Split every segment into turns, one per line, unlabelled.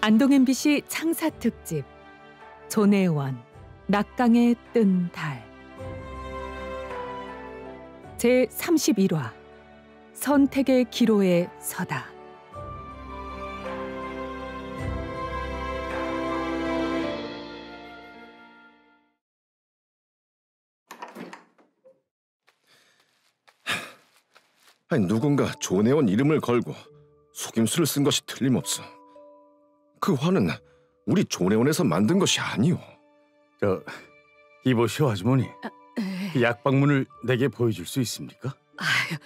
안동 MBC 창사 특집 존혜원 낙강에 뜬 달 제31화 선택의 기로에 서다.
아니, 누군가 존혜원 이름을 걸고 속임수를 쓴 것이 틀림없어. 그 화는 우리 존혜원에서 만든 것이 아니오.
이보시오 아주머니. 약방문을 내게 보여줄 수 있습니까?
아유,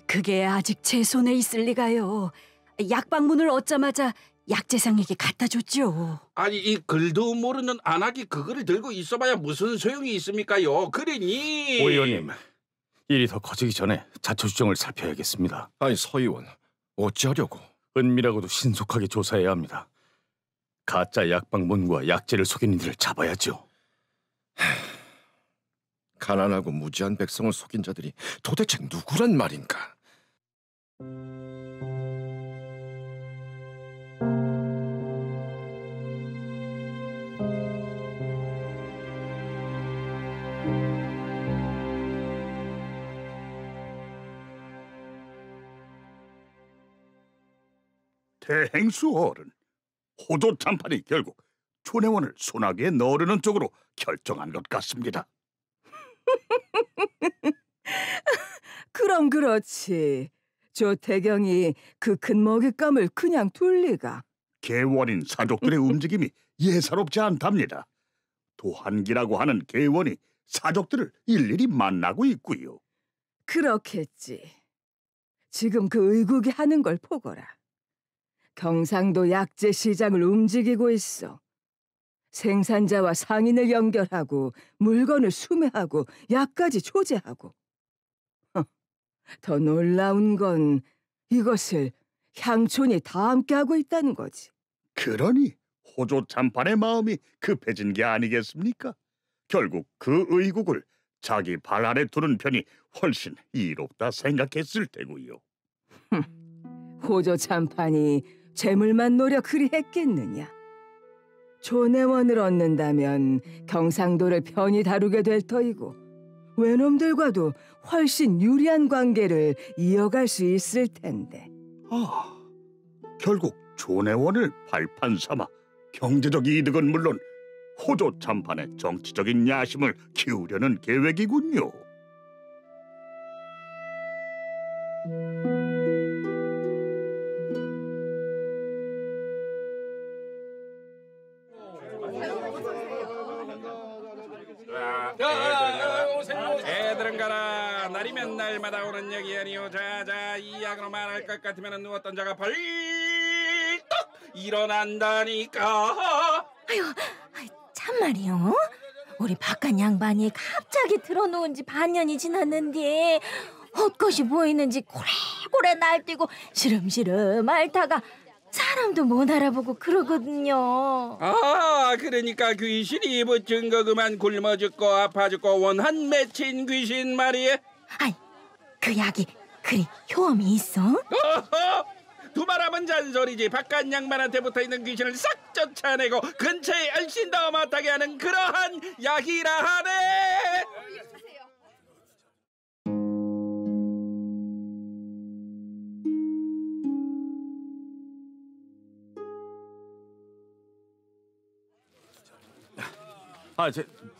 그게 아직 제 손에 있을 리가요. 약방문을 얻자마자 약재상에게 갖다 줬죠.
아니, 이 글도 모르는 안하기 그거를 들고 있어봐야 무슨 소용이 있습니까요? 그러니
오 의원님, 일이 더 커지기 전에 자초지종을 살펴야겠습니다.
아니, 서 의원, 어찌하려고?
은밀하고도 신속하게 조사해야 합니다. 가짜 약방문과 약재를 속인 이들을 잡아야죠.
가난하고 무지한 백성을 속인 자들이 도대체 누구란 말인가?
대행수 어른, 호조 참판이 결국 존혜원을 소나기에 넣으려는 쪽으로 결정한 것 같습니다.
그럼 그렇지. 조태경이 그 큰 먹잇감을 그냥 둘 리가.
계원인 사족들의 움직임이 예사롭지 않답니다. 도한기라고 하는 계원이 사족들을 일일이 만나고 있고요.
그렇겠지. 지금 그 의국이 하는 걸 보거라. 경상도 약재 시장을 움직이고 있어. 생산자와 상인을 연결하고 물건을 수매하고 약까지 조제하고. 더 놀라운 건 이것을 향촌이 다 함께하고 있다는 거지.
그러니 호조 참판의 마음이 급해진 게 아니겠습니까? 결국 그 의국을 자기 발 아래 두는 편이 훨씬 이롭다 생각했을 테고요.
호조 참판이 재물만 노려 그리 했겠느냐. 존혜원을 얻는다면 경상도를 편히 다루게 될 터이고 외놈들과도 훨씬 유리한 관계를 이어갈 수 있을 텐데.
결국 존혜원을 발판 삼아 경제적 이득은 물론 호조 참판의 정치적인 야심을 키우려는 계획이군요.
애들은 가라. 날이면 날마다 오는 역이 아니오. 자자, 이 약으로 말할 것 같으면 누웠던 자가 벌떡 일어난다니까.
아유, 참말이요. 우리 바깥 양반이 갑자기 들어놓은 지 반년이 지났는데 헛것이 보이는지 고래고래 날뛰고 시름시름 앓다가 사람도 못 알아보고 그러거든요.
그러니까 귀신이 붙은 거 그만 굶어 죽고 아파 죽고 원한 맺힌 귀신 말이에.
아니, 그 약이 그리 효험이 있어?
두말하면 잔소리지. 바깥 양반한테 붙어있는 귀신을 싹 쫓아내고 근처에 얼씬도 못하게 하는 그러한 약이라 하네.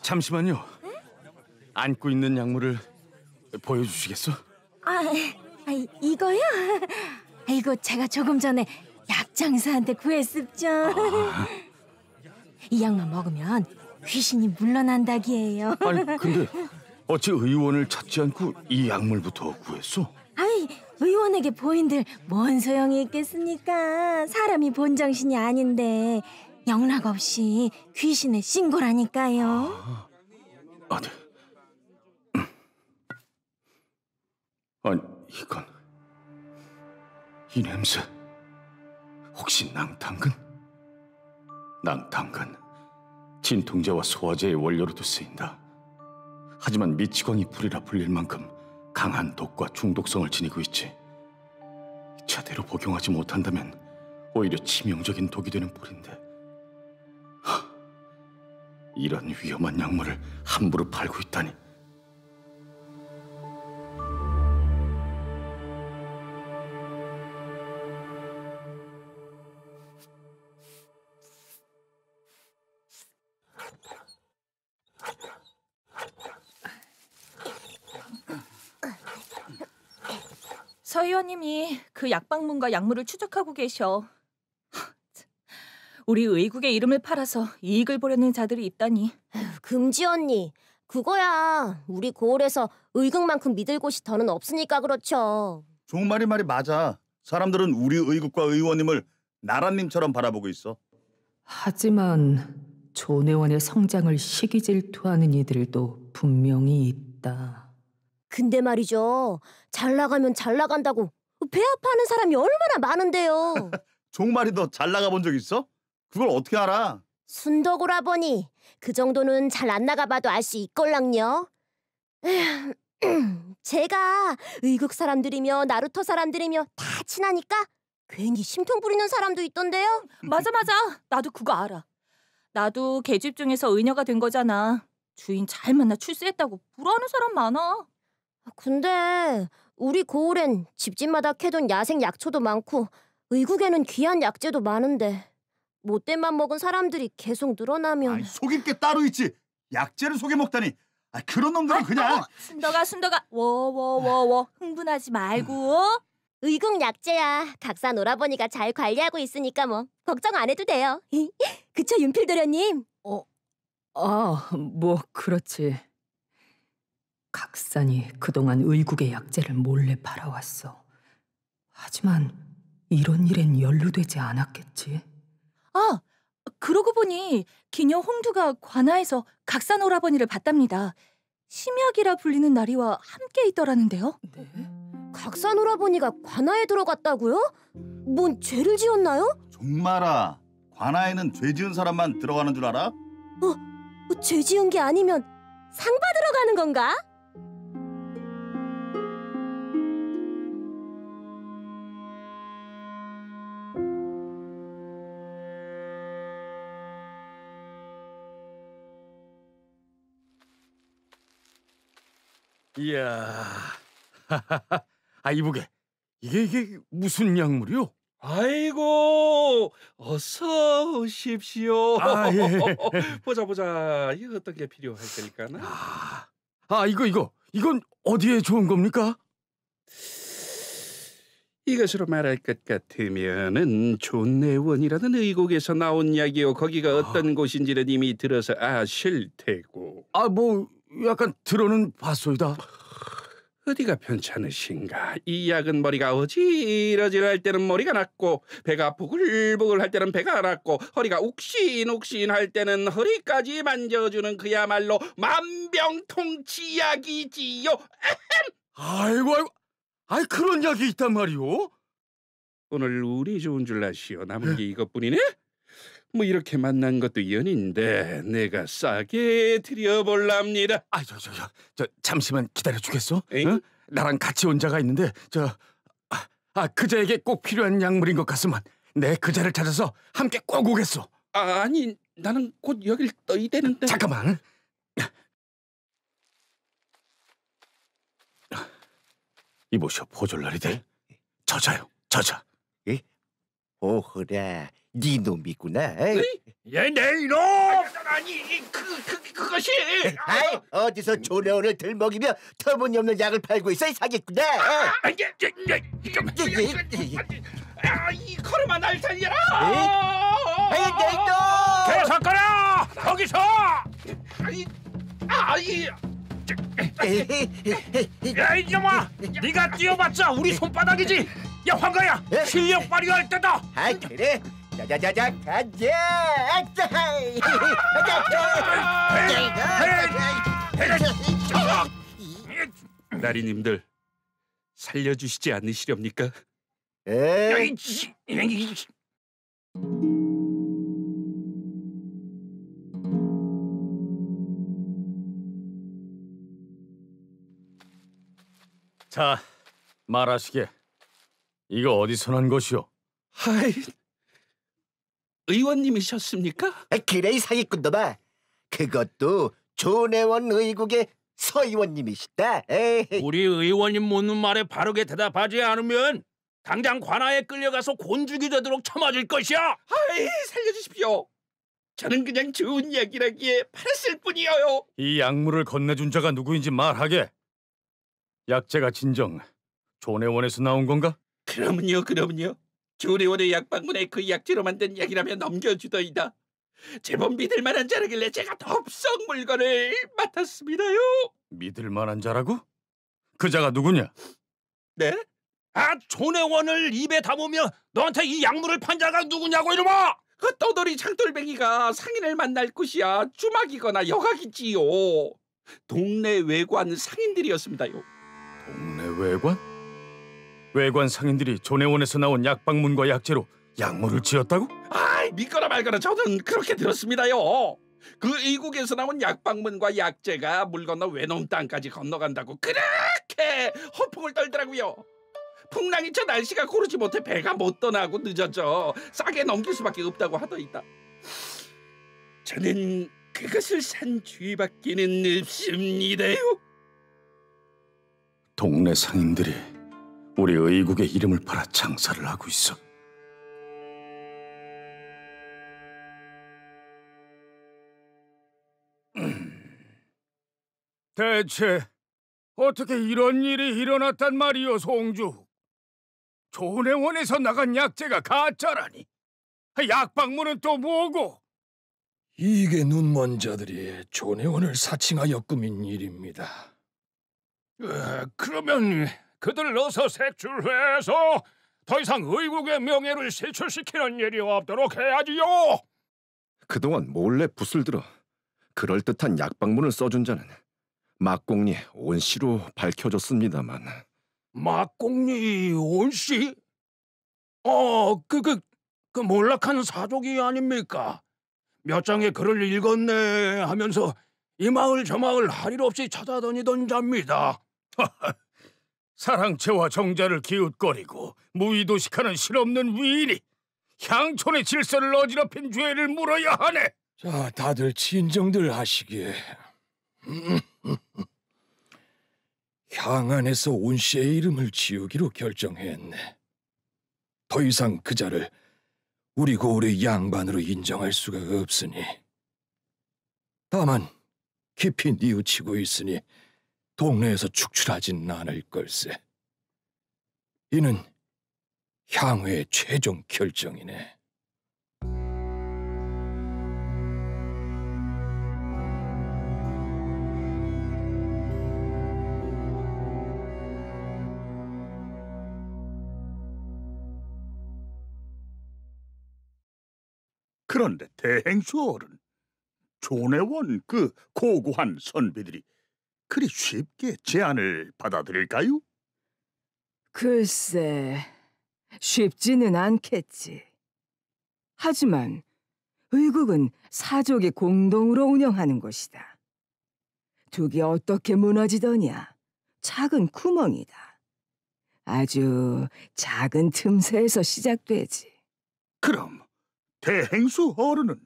잠시만요. 안고 있는 약물을 보여주시겠어?
이거요? 이거 제가 조금 전에 약장사한테 구했습죠. 이 약만 먹으면 귀신이 물러난다기예요.
아니, 근데 어찌 의원을 찾지 않고 이 약물부터 구했어?
의원에게 보인들 뭔 소용이 있겠습니까? 사람이 본정신이 아닌데 영락 없이 귀신의 신고라니까요.
네. 아니, 이건 이 냄새 혹시 낭탄근? 낭탄근 진통제와 소화제의 원료로도 쓰인다. 하지만 미치광이 불이라 불릴 만큼 강한 독과 중독성을 지니고 있지. 제대로 복용하지 못한다면 오히려 치명적인 독이 되는 불인데, 이런 위험한 약물을 함부로 팔고 있다니.
서 의원님이 그 약방문과 약물을 추적하고 계셔. 우리 의국의 이름을 팔아서 이익을 보려는 자들이 있다니.
금지 언니, 그거야 우리 고을에서 의국만큼 믿을 곳이 더는 없으니까 그렇죠.
종말이 말이 맞아. 사람들은 우리 의국과 의원님을 나라님처럼 바라보고 있어.
하지만 존혜원의 성장을 시기 질투하는 이들도 분명히 있다.
근데 말이죠, 잘 나가면 잘 나간다고 배 아파하는 사람이 얼마나 많은데요.
종말이 더 잘 나가 본 적 있어? 그걸 어떻게 알아?
순덕오라버니, 그 정도는 잘 안 나가봐도 알 수 있걸랑요. 제가 의국 사람들이며 나루터 사람들이며 다 친하니까 괜히 심통 부리는 사람도 있던데요.
맞아. 나도 그거 알아. 나도 계집 중에서 의녀가 된 거잖아. 주인 잘 만나 출세했다고 부러워하는 사람 많아.
근데 우리 고을엔 집집마다 캐둔 야생 약초도 많고 의국에는 귀한 약재도 많은데 못된 맘 먹은 사람들이 계속 늘어나면.
속일 게 따로 있지. 약재를 속여 먹다니. 그런 놈들은 그냥.
순덕아. 워워워워 흥분하지 말고.
의국 약재야 각산 오라버니가 잘 관리하고 있으니까 뭐 걱정 안 해도 돼요. 그쵸 윤필 도련님?
뭐 그렇지. 각산이 그동안 의국의 약재를 몰래 팔아왔어. 하지만 이런 일엔 연루되지 않았겠지.
그러고 보니 기녀 홍두가 관아에서 각산 오라버니를 봤답니다. 심약이라 불리는 나리와 함께 있더라는데요.
네?
각산 오라버니가 관아에 들어갔다고요? 뭔 죄를 지었나요?
종말아, 관아에는 죄 지은 사람만 들어가는 줄 알아?
죄 지은 게 아니면 상 받으러 가는 건가?
이야, 이보게. 이게 무슨 약물이요?
아이고, 어서 오십시오.
예.
보자. 이거 어떤 게 필요할 테니까나?
이건 어디에 좋은 겁니까?
이것으로 말할 것 같으면은 존내원이라는 의국에서 나온 약이요. 거기가 어떤 곳인지는 이미 들어서 아실 테고.
뭐 약간 들어는 봤소이다.
어디가 편찮으신가? 이 약은 머리가 어질어질할 때는 머리가 낫고, 배가 부글부글할 때는 배가 낫고, 허리가 욱신욱신할 때는 허리까지 만져주는 그야말로 만병통치약이지요.
아이고, 그런 약이 있단 말이오?
오늘 운이 좋은 줄 아시오. 남은 게 이것뿐이네? 뭐 이렇게 만난 것도 연인데 내가 싸게 드려볼랍니다.
저 잠시만 기다려 주겠소?
응?
나랑 같이 온 자가 있는데 그자에게 꼭 필요한 약물인 것 같으면 내 그자를 찾아서 함께 꼭 오겠소.
아니, 나는 곧 여길 떠야 되는데.
잠깐만. 이보시오, 보졸라리들. 저자요, 저자.
오호라, 네 놈이구나.
얘 내 이놈!
아니, 그것이.
어디서 조례원을 들먹이며 터무니없는 약을 팔고 있어, 이 사기꾼아.
이 걸음아, 날 살려라.
내 놈!
계속거라! 거기서! 야, 이놈아! 네가 뛰어봤자 우리 손바닥이지. 야, 황가야, 실력 발휘할 때다.
그래? 자자자자, 가자!
나리님들, 살려주시지 않으시렵니까?
자, 말하시게. 이거 어디서 난 것이오?
하이, 의원님이셨습니까?
그래 이 사기꾼도마. 그것도 조내원 의국의 서 의원님이시다. 에이.
우리 의원님 묻는 말에 바르게 대답하지 않으면 당장 관아에 끌려가서 곤죽이 되도록 처맞을 것이야.
하이, 살려주십시오. 저는 그냥 좋은 약이라기에 팔았을 뿐이에요.
이 약물을 건네준 자가 누구인지 말하게. 약재가 진정 조내원에서 나온 건가?
그럼요. 조내원의 약방문에 그 약재로 만든 약이라면 넘겨주더이다. 제법 믿을만한 자라길래 제가 덥석 물건을 맡았습니다요.
믿을만한 자라고? 그 자가 누구냐?
네?
조내원을 입에 담으며 너한테 이 약물을 판 자가 누구냐고 이놈아!
그 떠돌이 장돌뱅이가 상인을 만날 곳이야 주막이거나 여각이지요. 동네 외관 상인들이었습니다요.
동네 외관? 외관 상인들이 조내원에서 나온 약방문과 약재로 약물을 지었다고?
아이, 믿거나 말거나 저는 그렇게 들었습니다요. 그 이국에서 나온 약방문과 약재가 물 건너 외놈 땅까지 건너간다고 그렇게 허풍을 떨더라고요. 풍랑이 쳐 날씨가 고르지 못해 배가 못 떠나고 늦어져 싸게 넘길 수밖에 없다고 하더이다. 저는 그것을 산 뒤밖에는 없습니다요.
동네 상인들이 우리 의국의 이름을 팔아 장사를 하고 있어. 대체 어떻게 이런 일이 일어났단 말이오, 송주? 조내원에서 나간 약재가 가짜라니. 약방문은 또 뭐고?
이게 눈먼 자들이 조내원을 사칭하여 꾸민 일입니다.
그러면 그들을 어서 색출해서 더 이상 의국의 명예를 실추시키는 일이 없도록 해야지요.
그동안 몰래 붓을 들어 그럴듯한 약방문을 써준 자는 막공리 온씨로 밝혀졌습니다만.
막공리 온씨? 그 몰락한 사족이 아닙니까? 몇 장의 글을 읽었네 하면서 이 마을 저 마을 할 일 없이 찾아다니던 자입니다.
사랑채와 정자를 기웃거리고 무의도식하는 실없는 위인이 향촌의 질서를 어지럽힌 죄를 물어야 하네.
자, 다들 진정들 하시게. 향안에서 온씨의 이름을 지우기로 결정했네. 더 이상 그 자를 우리 고을의 양반으로 인정할 수가 없으니. 다만 깊이 뉘우치고 있으니 동네에서 축출하진 않을 걸세. 이는 향후의 최종 결정이네.
그런데 대행수 어른, 조내원 그 고고한 선비들이 그리 쉽게 제안을 받아들일까요?
글쎄, 쉽지는 않겠지. 하지만 의국은 사족이 공동으로 운영하는 것이다. 두기 어떻게 무너지더냐? 작은 구멍이다. 아주 작은 틈새에서 시작되지.
그럼 대행수 어른은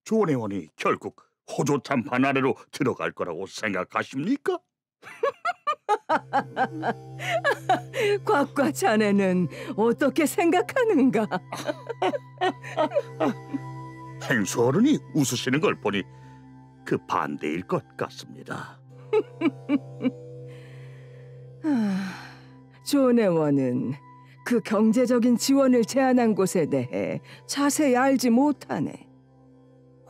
조내원이 결국 호조 참판 아래로 들어갈 거라고 생각하십니까?
곽과 자네는 어떻게 생각하는가?
행수 어른이 웃으시는 걸 보니 그 반대일 것 같습니다.
조내원은 그 경제적인 지원을 제안한 곳에 대해 자세히 알지 못하네.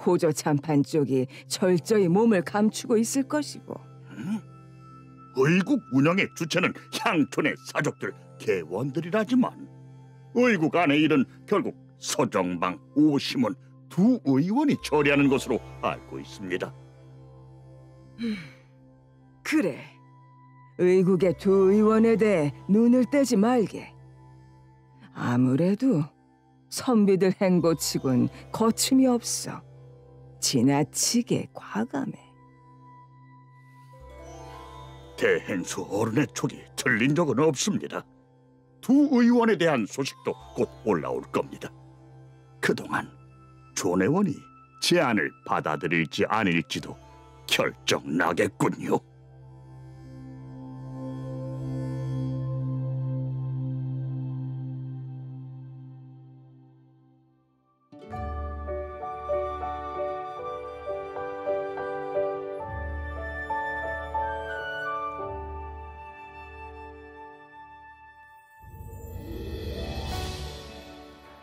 호조 참판 쪽이 철저히 몸을 감추고 있을 것이고.
의국 운영의 주체는 향촌의 사족들 개원들이라지만 의국 안의 일은 결국 서정방, 오시문 두 의원이 처리하는 것으로 알고 있습니다.
그래, 의국의 두 의원에 대해 눈을 떼지 말게. 아무래도 선비들 행보치곤 거침이 없어. 지나치게 과감해.
대행수 어른의 촉이 틀린 적은 없습니다. 두 의원에 대한 소식도 곧 올라올 겁니다. 그동안 존의원이 제안을 받아들일지 아닐지도 결정나겠군요.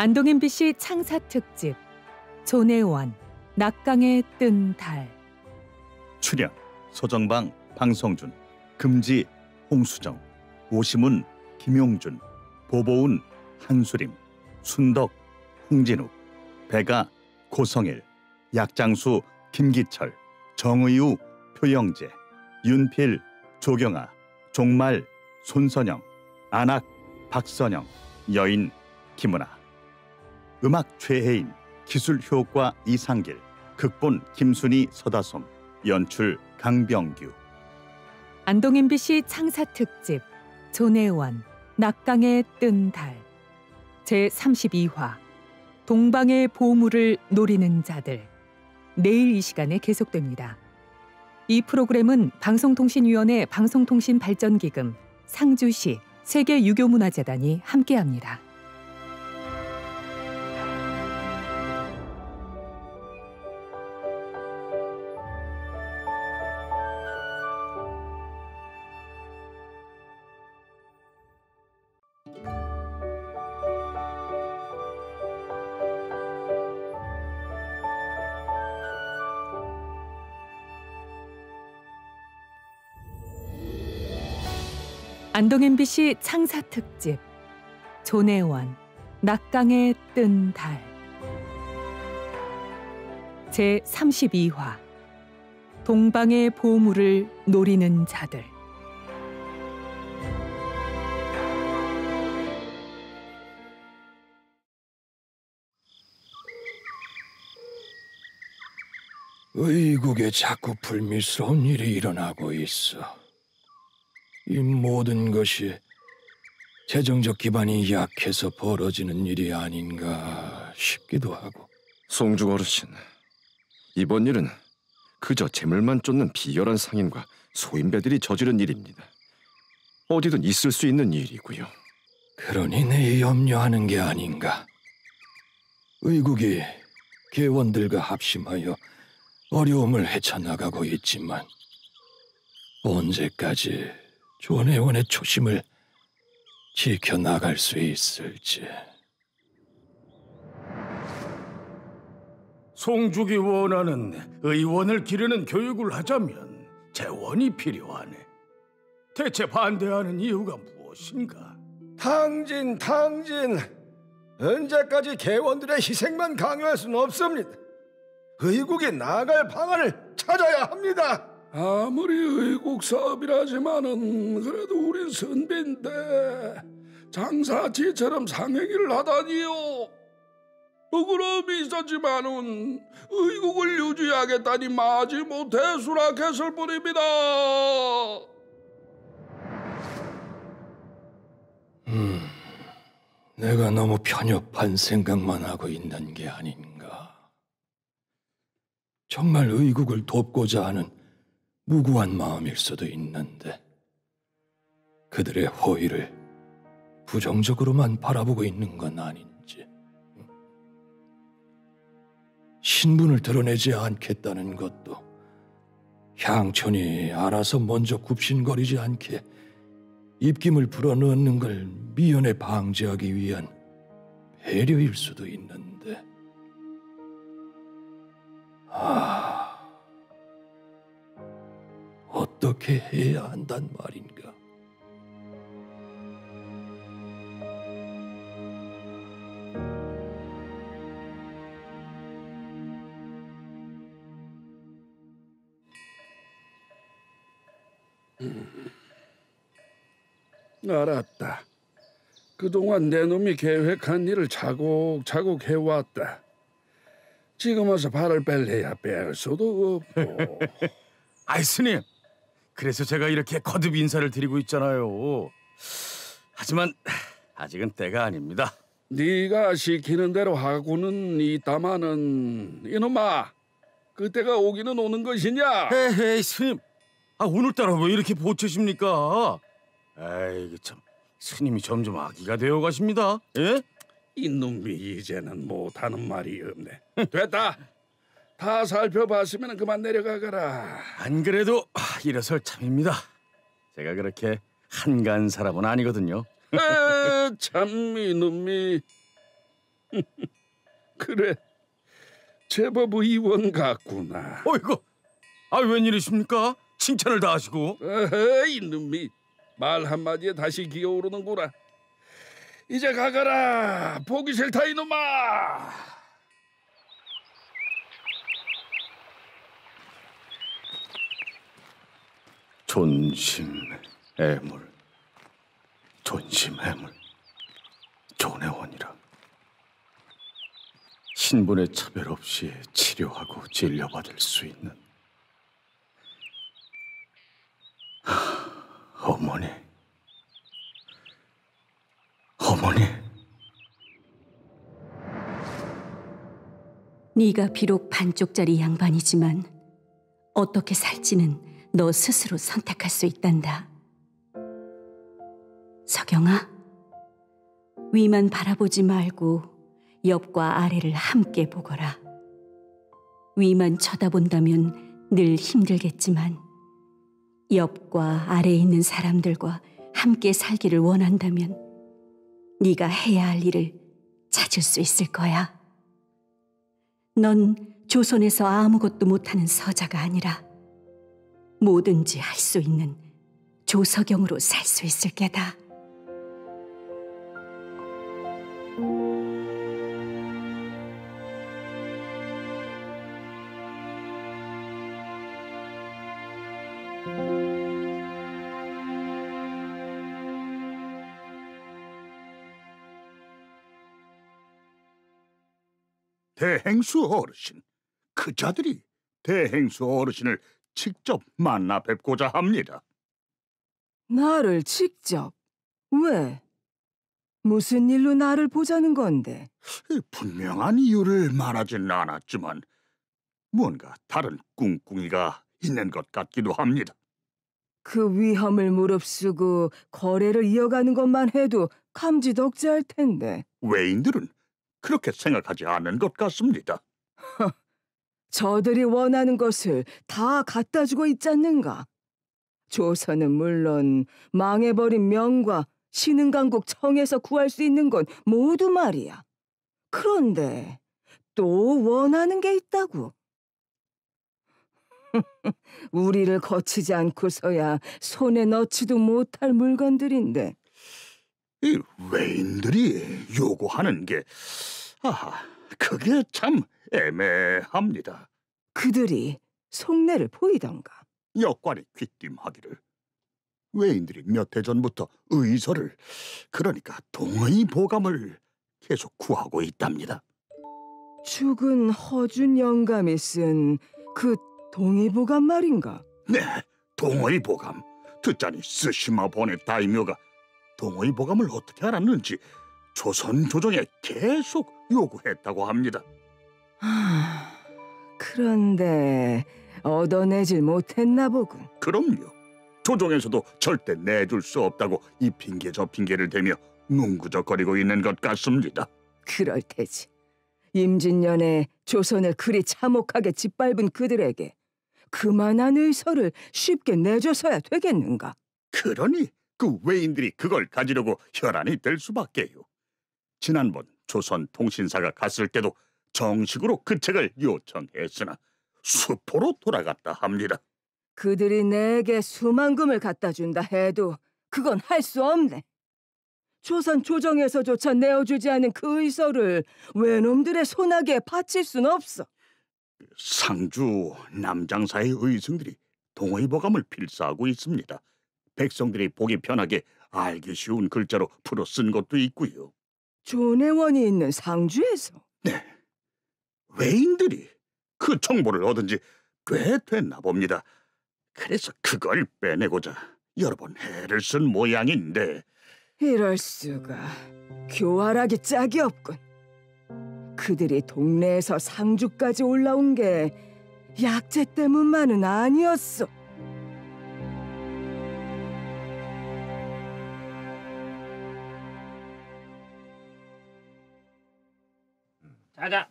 안동 MBC 창사 특집 존혜원 낙강에 뜬 달.
출연 서정방, 방성준, 금지, 홍수정, 오시문, 김용준, 보보운, 한수림, 순덕, 홍진욱, 배가, 고성일, 약장수, 김기철, 정의우, 표영재, 윤필, 조경아, 종말, 손선영, 안악, 박선영, 여인, 김은아. 음악 최혜인, 기술 효과 이상길, 극본 김순희, 서다솜, 연출 강병규.
안동 MBC 창사 특집 존혜원 낙강에 뜬 달 제32화 동방의 보물을 노리는 자들. 내일 이 시간에 계속됩니다. 이 프로그램은 방송통신위원회 방송통신발전기금, 상주시 세계유교문화재단이 함께합니다. 안동 MBC 창사 특집 존혜원 낙강에 뜬 달 제32화 동방의 보물을 노리는 자들.
의국에 자꾸 불미스러운 일이 일어나고 있어. 이 모든 것이 재정적 기반이 약해서 벌어지는 일이 아닌가 싶기도 하고.
송중 어르신, 이번 일은 그저 재물만 쫓는 비열한 상인과 소인배들이 저지른 일입니다. 어디든 있을 수 있는 일이고요.
그러니 내 염려하는 게 아닌가. 의국이 계원들과 합심하여 어려움을 헤쳐나가고 있지만 언제까지 존혜원의 초심을 지켜나갈 수 있을지.
송죽이 원하는 의원을 기르는 교육을 하자면 재원이 필요하네. 대체 반대하는 이유가 무엇인가?
당진 언제까지 계원들의 희생만 강요할 수는 없습니다. 의국이 나아갈 방안을 찾아야 합니다.
아무리 의국 사업이라지만은 그래도 우린 선배인데 장사치처럼 상행위를 하다니요. 억울함이 있었지만은 의국을 유지하겠다니 마지못해 수락했을 뿐입니다.
내가 너무 편협한 생각만 하고 있는 게 아닌가. 정말 의국을 돕고자 하는 무고한 마음일 수도 있는데 그들의 호의를 부정적으로만 바라보고 있는 건 아닌지. 신분을 드러내지 않겠다는 것도 향촌이 알아서 먼저 굽신거리지 않게 입김을 불어넣는 걸 미연에 방지하기 위한 배려일 수도 있는데. 어떻게 해야 한단 말인가?
알았다. 그동안 내 놈이 계획한 일을 차곡차곡 해왔다. 지금 와서 발을 뺄래야 뺄 수도 없고.
아이 스님,
그래서 제가 이렇게 거듭 인사를 드리고 있잖아요. 하지만 아직은 때가 아닙니다.
네가 시키는 대로 하고는 있다마는 이놈아, 그때가 오기는 오는 것이냐?
헤헤, 스님. 오늘따라 왜 이렇게 보채십니까? 아이고 참, 스님이 점점 아기가 되어 가십니다. 예?
이놈이 이제는 못하는 말이 없네. 됐다. 다 살펴봤으면 그만 내려가거라.
안 그래도 일어설 참입니다. 제가 그렇게 한가한 사람은 아니거든요.
참 이놈이. 그래, 제법 의원 같구나.
어이구, 웬일이십니까? 칭찬을 다 하시고.
이놈이 말 한마디에 다시 기어오르는구나. 이제 가거라. 보기 싫다 이놈아.
존심애물, 존심애물, 존애원이라. 신분의 차별 없이 치료하고 진료받을 수 있는 어머니.
네가 비록 반쪽짜리 양반이지만 어떻게 살지는 너 스스로 선택할 수 있단다. 석영아, 위만 바라보지 말고 옆과 아래를 함께 보거라. 위만 쳐다본다면 늘 힘들겠지만 옆과 아래에 있는 사람들과 함께 살기를 원한다면 네가 해야 할 일을 찾을 수 있을 거야. 넌 조선에서 아무것도 못하는 서자가 아니라 뭐든지 할 수 있는 조석영으로 살 수 있을 게다.
대행수 어르신, 그 자들이 대행수 어르신을 직접 만나 뵙고자 합니다.
나를 직접? 왜? 무슨 일로 나를 보자는 건데?
분명한 이유를 말하진 않았지만 뭔가 다른 꿍꿍이가 있는 것 같기도 합니다.
그 위험을 무릅쓰고 거래를 이어가는 것만 해도 감지덕지할 텐데.
외인들은 그렇게 생각하지 않는 것 같습니다.
저들이 원하는 것을 다 갖다 주고 있지 않는가? 조선은 물론 망해버린 명과 신흥강국 청에서 구할 수 있는 건 모두 말이야. 그런데 또 원하는 게 있다고. 우리를 거치지 않고서야 손에 넣지도 못할 물건들인데.
이 외인들이 요구하는 게 그게 참 애매합니다.
그들이 속내를 보이던가.
역관이 귀띔하기를 외인들이 몇 해 전부터 의서를, 그러니까 동의 보감을 계속 구하고 있답니다.
죽은 허준 영감이 쓴 그 동의보감 말인가?
네, 동의보감. 듣자니 스시마 번의 다이묘가 동의보감을 어떻게 알았는지 조선 조정에 계속 요구했다고 합니다.
그런데 얻어내질 못했나 보군.
그럼요. 조정에서도 절대 내줄 수 없다고 이 핑계 저 핑계를 대며 뭉구적거리고 있는 것 같습니다.
그럴 테지. 임진년에 조선을 그리 참혹하게 짓밟은 그들에게 그만한 의서를 쉽게 내줘서야 되겠는가?
그러니 그 외인들이 그걸 가지려고 혈안이 될 수밖에요. 지난번 조선 통신사가 갔을 때도 정식으로 그 책을 요청했으나 수포로 돌아갔다 합니다.
그들이 내게 수만금을 갖다 준다 해도 그건 할 수 없네. 조선 조정에서조차 내어주지 않은 그 의서를 외놈들의 손아귀에 바칠 순 없어.
상주 남장사의 의승들이 동의보감을 필사하고 있습니다. 백성들이 보기 편하게 알기 쉬운 글자로 풀어 쓴 것도 있고요.
존애원이 있는 상주에서?
네. 외인들이 그 정보를 얻은 지 꽤 됐나 봅니다. 그래서 그걸 빼내고자 여러 번 애를 쓴 모양인데.
이럴 수가. 교활하기 짝이 없군. 그들이 동네에서 상주까지 올라온 게 약재 때문만은 아니었어.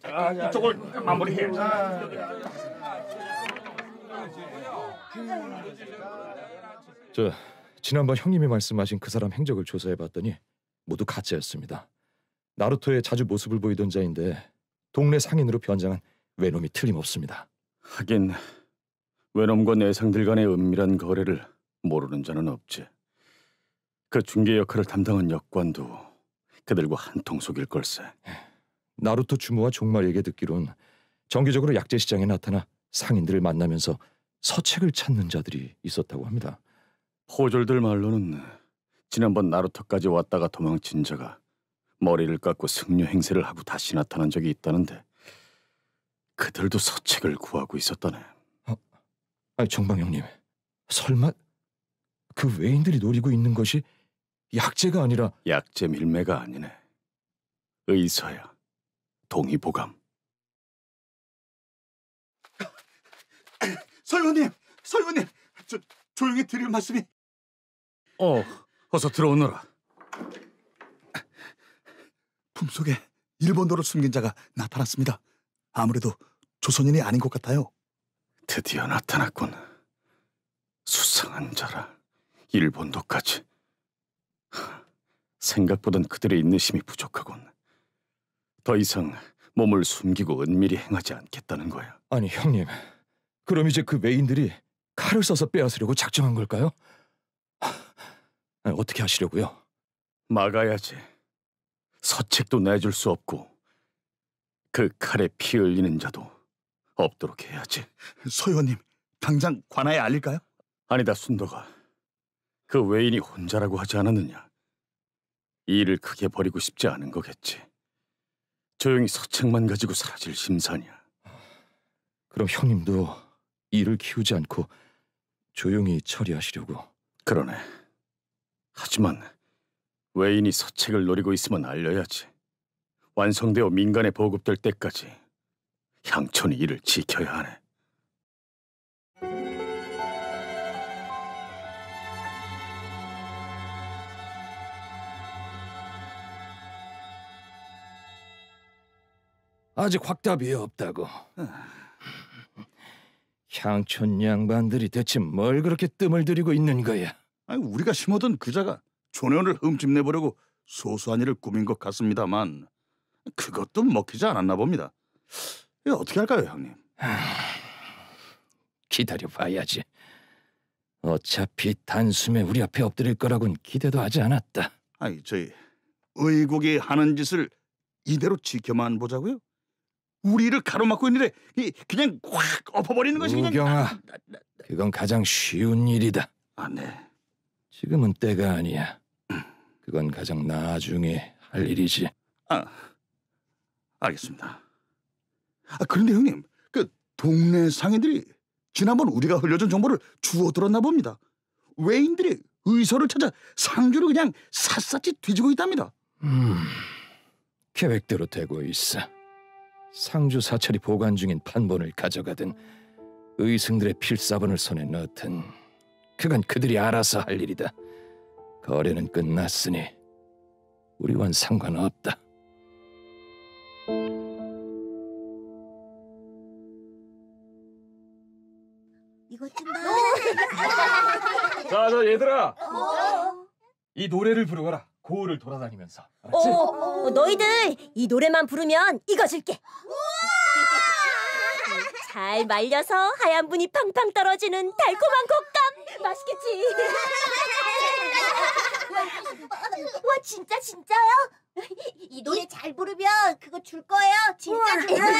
자, 이쪽을 마무리해.
지난번 형님이 말씀하신 그 사람 행적을 조사해봤더니 모두 가짜였습니다. 나루토에 자주 모습을 보이던 자인데 동네 상인으로 변장한 외놈이 틀림없습니다.
하긴 외놈과 내상들 간의 은밀한 거래를 모르는 자는 없지. 그 중개 역할을 담당한 역관도 그들과 한통 속일 걸세.
나루토 주모와 종말 얘기 듣기론 정기적으로 약재 시장에 나타나 상인들을 만나면서 서책을 찾는 자들이 있었다고 합니다.
포졸들 말로는 지난번 나루토까지 왔다가 도망친 자가 머리를 깎고 승려 행세를 하고 다시 나타난 적이 있다는데 그들도 서책을 구하고 있었다네.
아니 정방 형님, 설마 그 외인들이 노리고 있는 것이 약재가 아니라
약재 밀매가 아니네. 의서야. 동의보감.
설교님, 조용히 드릴 말씀이.
어서 들어오너라.
품속에 일본어를 숨긴 자가 나타났습니다. 아무래도 조선인이 아닌 것 같아요.
드디어 나타났군. 수상한 자라. 일본도까지. 생각보단 그들의 인내심이 부족하군. 더 이상 몸을 숨기고 은밀히 행하지 않겠다는 거야.
아니 형님, 그럼 이제 그 외인들이 칼을 써서 빼앗으려고 작정한 걸까요? 어떻게 하시려고요?
막아야지. 서책도 내줄 수 없고 그 칼에 피 흘리는 자도 없도록 해야지.
서의원님, 당장 관아에 알릴까요?
아니다, 순덕아. 그 외인이 혼자라고 하지 않았느냐. 이 일을 크게 벌이고 싶지 않은 거겠지. 조용히 서책만 가지고 사라질 심산이야.
그럼 형님도 일을 키우지 않고 조용히 처리하시려고?
그러네. 하지만 외인이 서책을 노리고 있으면 알려야지. 완성되어 민간에 보급될 때까지 향촌이 이를 지켜야 하네.
아직 확답이 없다고. 향촌 양반들이 대체 뭘 그렇게 뜸을 들이고 있는 거야?
아니, 우리가 심어둔 그자가 존연을 흠집내보려고 소소한 일을 꾸민 것 같습니다만 그것도 먹히지 않았나 봅니다. 이거 어떻게 할까요, 형님?
기다려봐야지. 어차피 단숨에 우리 앞에 엎드릴 거라고는 기대도 하지 않았다.
아니, 저희 의국이 하는 짓을 이대로 지켜만 보자고요? 우리를 가로막고 있는데 그냥 확 엎어버리는 것이 그냥...
우경아, 그건 가장 쉬운 일이다.
네.
지금은 때가 아니야. 그건 가장 나중에 할 일이지.
알겠습니다. 그런데 형님, 그 동네 상인들이 지난번 우리가 흘려준 정보를 주워 들었나 봅니다. 외인들이 의서를 찾아 상주를 그냥 샅샅이 뒤지고 있답니다.
계획대로 되고 있어. 상주 사찰이 보관 중인 판본을 가져가든 의승들의 필사본을 손에 넣든 그건 그들이 알아서 할 일이다. 거래는 끝났으니 우리와는 상관없다.
이것 좀 봐.
자, 얘들아. 이 노래를 부르거라. 고을을 돌아다니면서.
너희들 이 노래만 부르면 이거 줄게. 잘 말려서 하얀 분이 팡팡 떨어지는 달콤한 곶감. 맛있겠지?
와, 진짜요? 이 노래 잘 부르면 그거 줄 거예요. 진짜 좋아요.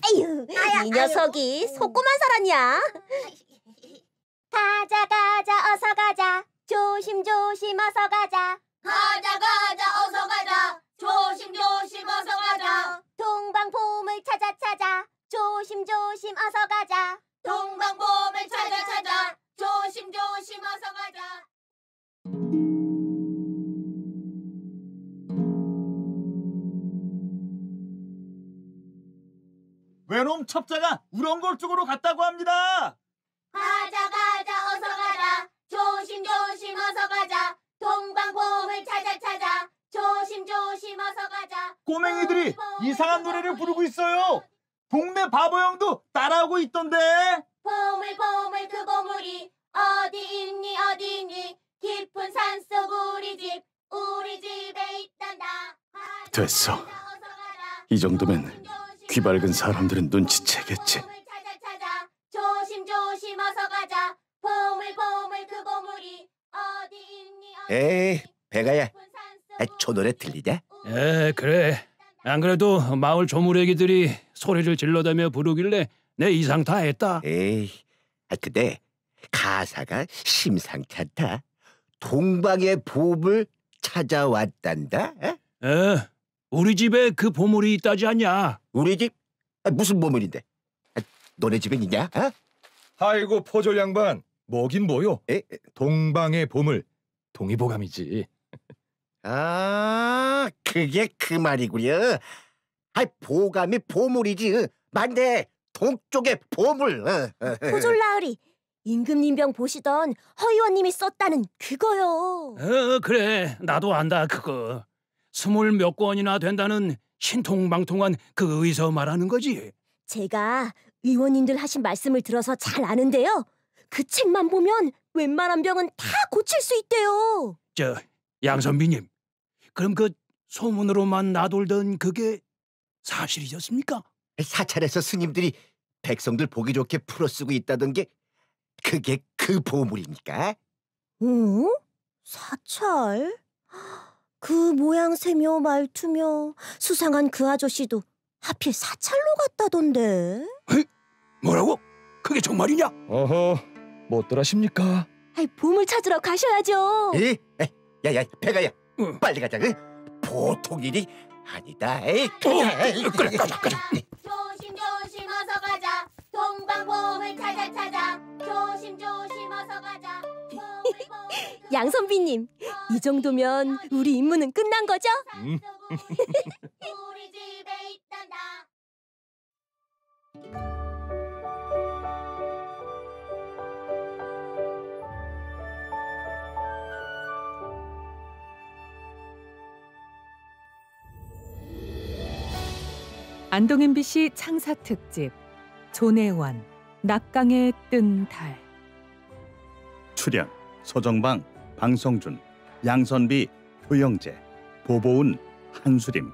아유, 이 녀석이 속고만 살았냐? 가자 어서 가자. 조심조심 어서 가자.
가자 어서 가자. 조심조심 어서 가자.
동방보물 찾아 조심조심 어서 가자.
동방보물 찾아
괴놈 첩자가 우렁골 쪽으로 갔다고 합니다.
가자 가자 어서 가자. 조심 조심 어서 가자. 동방보물 찾아 조심 조심 어서 가자.
꼬맹이들이 이상한 노래를 부르고 있어요. 동네 바보 형도 따라하고 있던데.
보물 보물 그 보물이 어디 있니 깊은 산속 우리 집에 있단다.
됐어. 이 정도면 귀 밝은 사람들은 눈치채겠지.
조심 조심 어서 가자. 보물 보물 그 보물이 어디 있니
에이, 배가야. 저 노래 들리냐?
그래. 안 그래도 마을 조물애기들이 소리를 질러대며 부르길래 내 이상 다 했다.
에이, 근데 가사가 심상치 않다. 동방의 보물 찾아왔단다.
우리 집에 그 보물이 있다지 않냐?
우리 집? 무슨 보물인데? 너네 집엔 있냐?
아이고 포졸 양반, 뭐긴 뭐요? 동방의 보물, 동의보감이지.
아, 그게 그 말이구려. 보감이 보물이지. 맞네, 동쪽의 보물.
포졸 나으리, 임금님병 보시던 허의원님이 썼다는 그거요.
그래, 나도 안다 그거. 20몇 권이나 된다는 신통방통한 그 의서 말하는 거지.
제가 의원님들 하신 말씀을 들어서 잘 아는데요. 그 책만 보면 웬만한 병은 다 고칠 수 있대요.
양선비님, 그럼 그 소문으로만 나돌던 그게 사실이었습니까?
사찰에서 스님들이 백성들 보기 좋게 풀어쓰고 있다던 게 그게 그 보물입니까?
사찰? 그 모양새며 말투며 수상한 그 아저씨도 하필 사찰로 갔다던데.
뭐라고? 그게 정말이냐?
어허, 못들으십니까?
보물 찾으러 가셔야죠.
야야, 배가야, 빨리 가자. 보통 일이 아니다.
그래, 가자.
조심 조심 어서 가자. 동방보물 찾아 조심 조심 어서 가자.
양선비님, 이 정도면 우리 임무는 끝난 거죠?
우리 집에 있단다.
안동 MBC 창사 특집 조내원 낙강에 뜬 달.
출연 서정방, 방성준, 양선비, 효영재, 보보은, 한수림,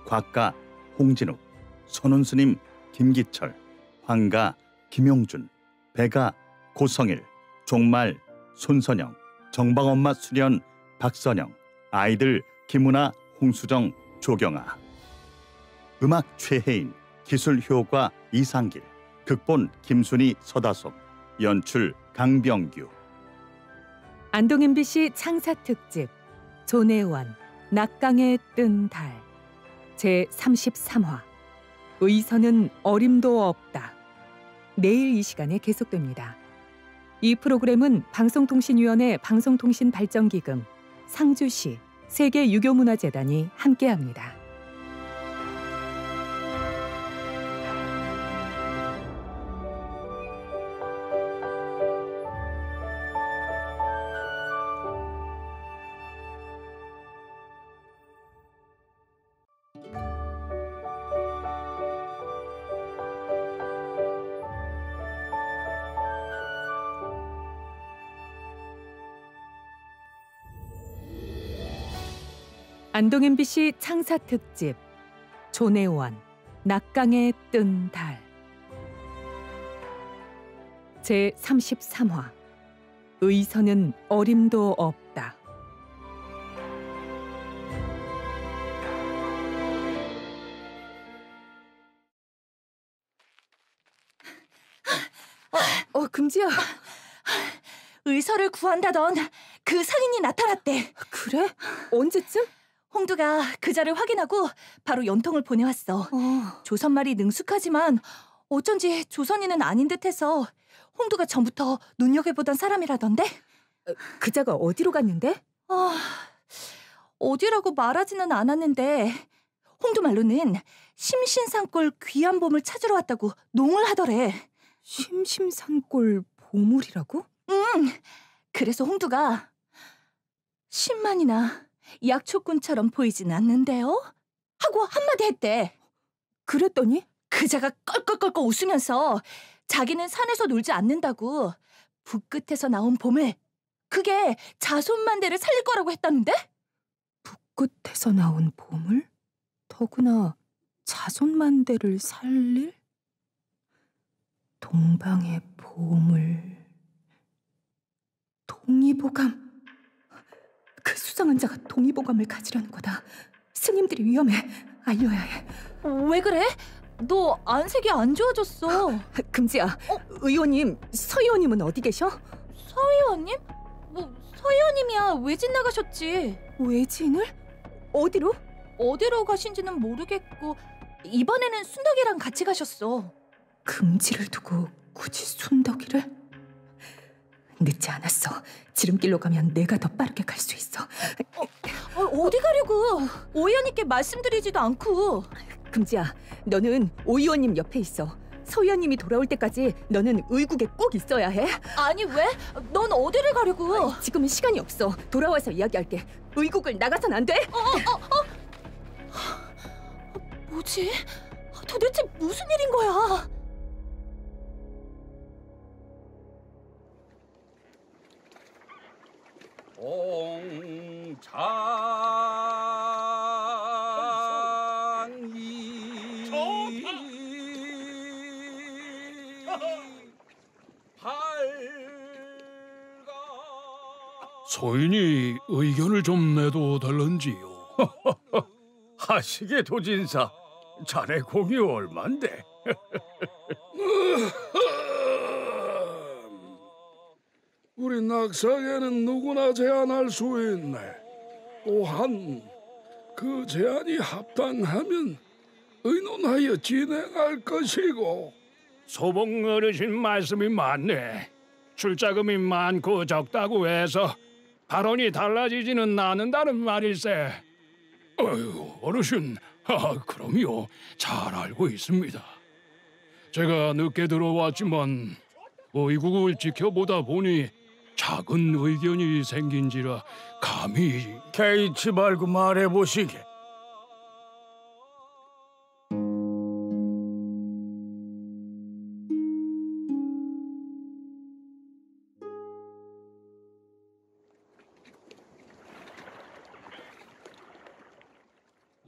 곽가, 홍진욱, 선운스님, 김기철, 황가, 김용준, 배가, 고성일, 종말, 손선영, 정방엄마 수련, 박선영, 아이들 김은아, 홍수정, 조경아. 음악 최혜인, 기술 효과 이상길, 극본 김순희, 서다솜, 연출 강병규.
안동 MBC 창사 특집 조내원 낙강에 뜬 달 제33화 의선은 어림도 없다. 내일 이 시간에 계속됩니다. 이 프로그램은 방송통신위원회 방송통신발전기금, 상주시, 세계유교문화재단이 함께합니다. 안동 MBC 창사 특집 조내원 낙강에 뜬 달 제33화 의선은 어림도 없다.
금지야. 의서를 구한다던 그 상인이 나타났대.
그래? 언제쯤?
홍두가 그 자를 확인하고 바로 연통을 보내왔어. 조선말이 능숙하지만 어쩐지 조선인은 아닌 듯해서 홍두가 전부터 눈여겨보던 사람이라던데?
그 자가 어디로 갔는데?
어디라고 말하지는 않았는데 홍두 말로는 심신산골 귀한 보물 찾으러 왔다고 농을 하더래.
심심산골 보물이라고?
응. 그래서 홍두가 10만이나 약초꾼처럼 보이진 않는데요? 하고 한마디 했대.
그랬더니?
그자가 껄껄껄껄 웃으면서 자기는 산에서 놀지 않는다고 북 끝에서 나온 보물, 그게 자손만대를 살릴 거라고 했다는데?
북 끝에서 나온 보물? 더구나 자손만대를 살릴? 동방의 보물... 동의보감... 그 수상한 자가 동의보감을 가지려는 거다. 스님들이 위험해. 알려야 해.
왜 그래? 너 안색이 안 좋아졌어.
금지야. 의원님, 서 의원님은 어디 계셔?
서 의원님? 뭐 서 의원님이야 외진 나가셨지.
외진을? 어디로?
어디로 가신지는 모르겠고 이번에는 순덕이랑 같이 가셨어.
금지를 두고 굳이 순덕이를? 늦지 않았어. 지름길로 가면 내가 더 빠르게 갈 수 있어.
어디 가려고? 오 의원님께 말씀드리지도 않고.
금지야, 너는 오 의원님 옆에 있어. 서 의원님이 돌아올 때까지 너는 의국에 꼭 있어야 해.
아니 왜? 넌 어디를 가려고?
지금은 시간이 없어. 돌아와서 이야기할게. 의국을 나가선 안 돼?
뭐지? 도대체 무슨 일인 거야?
소인이 의견을 좀 내도 될런지요?
하시게 도진사, 자네 공이 얼만데?
우리 낙사에는 누구나 제안할 수 있네. 또한 그 제안이 합당하면 의논하여 진행할 것이고.
소봉 어르신 말씀이 맞네. 출자금이 많고 적다고 해서 발언이 달라지지는 않는다는 말일세. 어휴, 어르신, 그럼요. 잘 알고 있습니다. 제가 늦게 들어왔지만 의국을 지켜보다 보니 작은 의견이 생긴지라 감히...
개의치 말고 말해보시게.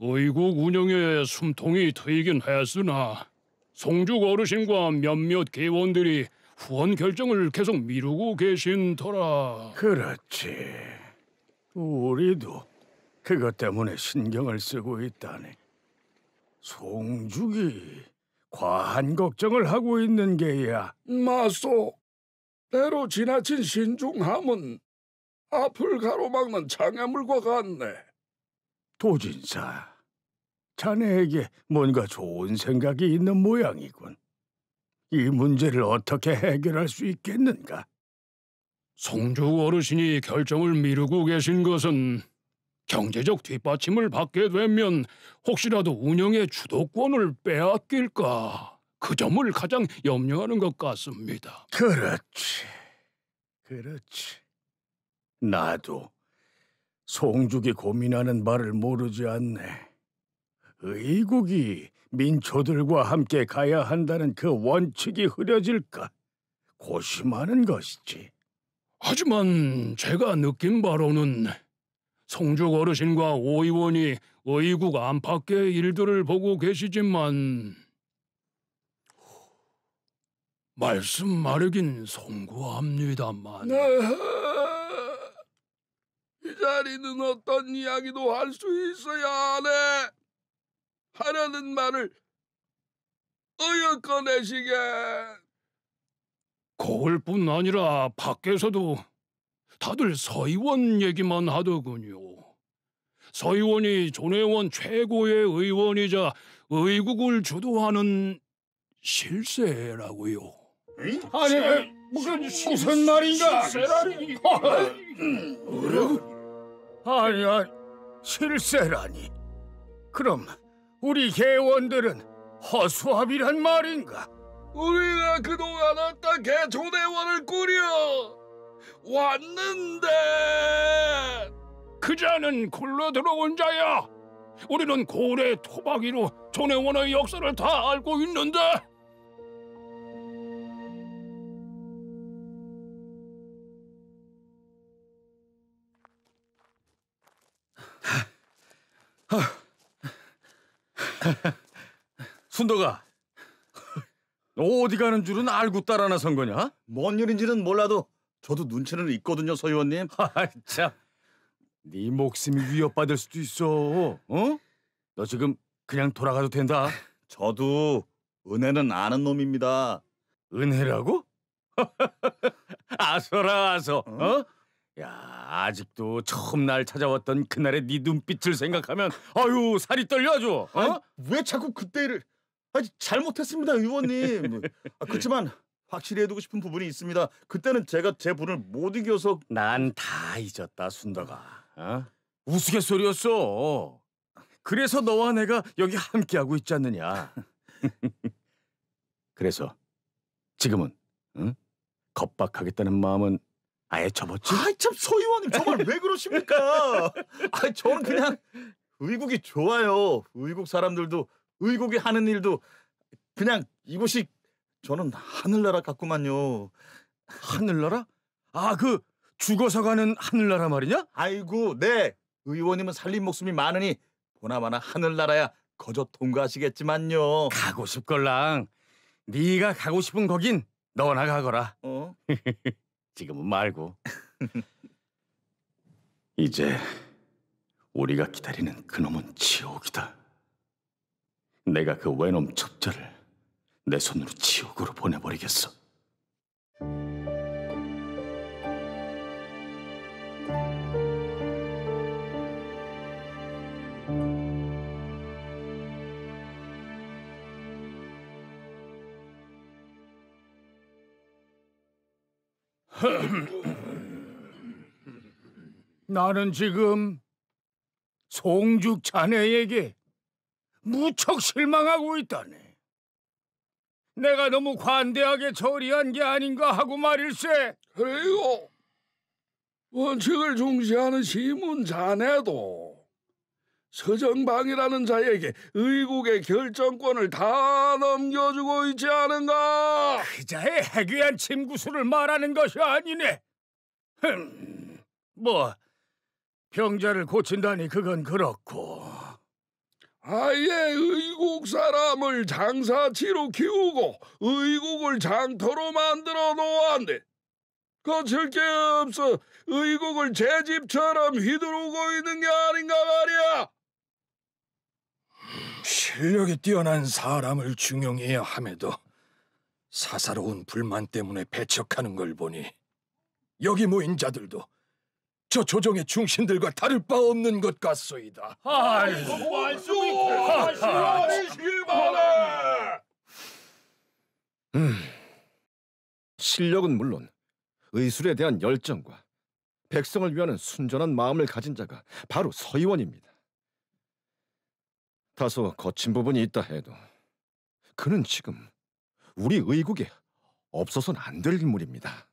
의국 운영에 숨통이 트이긴 했으나 송죽 어르신과 몇몇 계원들이 후원 결정을 계속 미루고 계신 터라.
그렇지. 우리도 그것 때문에 신경을 쓰고 있다네. 송죽이 과한 걱정을 하고 있는 게야.
마소, 때로 지나친 신중함은 앞을 가로막는 장애물과 같네.
도진사, 자네에게 뭔가 좋은 생각이 있는 모양이군. 이 문제를 어떻게 해결할 수 있겠는가?
송죽 어르신이 결정을 미루고 계신 것은 경제적 뒷받침을 받게 되면 혹시라도 운영의 주도권을 빼앗길까, 그 점을 가장 염려하는 것 같습니다.
그렇지. 나도 송죽이 고민하는 바를 모르지 않네. 의국이 민초들과 함께 가야 한다는 그 원칙이 흐려질까 고심하는 것이지.
하지만 제가 느낀 바로는 송죽 어르신과 오 의원이 의국 안팎의 일들을 보고 계시지만 말씀 마르긴 송구합니다만.
이 자리는 어떤 이야기도 할 수 있어야 하네. 하려는 말을 어여 꺼내시게.
거울뿐 아니라 밖에서도 다들 서 의원 얘기만 하더군요. 서 의원이 존의원 최고의 의원이자 의국을 주도하는 실세라고요.
아니, 무슨 말인가?
실세라니.
아니야, 실세라니. 그럼
우리 개원들은 허수아비란 말인가?
우리가 그동안 어떻게 조대원을 꾸려 왔는데
그자는 굴러 들어온 자야. 우리는 고래 토박이로 조내원의 역사를 다 알고 있는데.
순덕아, 너 어디 가는 줄은 알고 따라 나선 거냐?
뭔 일인지는 몰라도 저도 눈치는 있거든요, 서 의원님.
참, 네 목숨이 위협받을 수도 있어. 어? 너 지금 그냥 돌아가도 된다.
저도 은혜는 아는 놈입니다.
은혜라고? 아서라 아서. 어? 야, 아직도 처음 날 찾아왔던 그날의 네 눈빛을 생각하면 아유 살이 떨려줘. 어?
아니, 왜 자꾸 그때를? 아니, 잘못했습니다, 의원님. 그렇지만 확실히 해두고 싶은 부분이 있습니다. 그때는 제가 제 분을 못 이겨서.
난 다 잊었다, 순덕아. 어? 우스갯소리였어. 그래서 너와 내가 여기 함께하고 있지 않느냐. 그래서 지금은 응? 겁박하겠다는 마음은 아예 접었지?
아이 참, 서 의원님 정말 왜 그러십니까? 아, 저는 그냥 의국이 좋아요. 의국 사람들도 의국이 하는 일도 그냥 이곳이 저는 하늘나라 같구만요.
하늘나라? 아, 그 죽어서 가는 하늘나라 말이냐?
아이고, 네. 의원님은 살린 목숨이 많으니 보나마나 하늘나라야 거저 통과하시겠지만요.
가고 싶걸랑. 네가 가고 싶은 거긴 너나 가거라. 지금은 말고. 이제 우리가 기다리는 그놈은 지옥이다. 내가 그 외놈 첩자를 내 손으로 지옥으로 보내버리겠어.
나는 지금 송죽 자네에게 무척 실망하고 있다네. 내가 너무 관대하게 처리한 게 아닌가 하고 말일세.
그리고 원칙을 중시하는 시문 자네도 서정방이라는 자에게 의국의 결정권을 다 넘겨주고 있지 않은가?
그자의 해괴한 침구수를 말하는 것이 아니네. 뭐 병자를 고친다니 그건 그렇고,
아예 의국 사람을 장사치로 키우고 의국을 장터로 만들어 놓았네. 거칠 게 없어 의국을 제 집처럼 휘두르고 있는 게 아닌가 말이야.
실력이 뛰어난 사람을 중용해야 함에도 사사로운 불만 때문에 배척하는 걸 보니 여기 모인 자들도 저 조정의 중신들과 다를 바 없는 것 같소이다.
아이고, 말씀이시길 바래.
실력은 물론 의술에 대한 열정과 백성을 위하는 순전한 마음을 가진 자가 바로 서의원입니다. 다소 거친 부분이 있다 해도 그는 지금 우리 의국에 없어서는 안 될 인물입니다.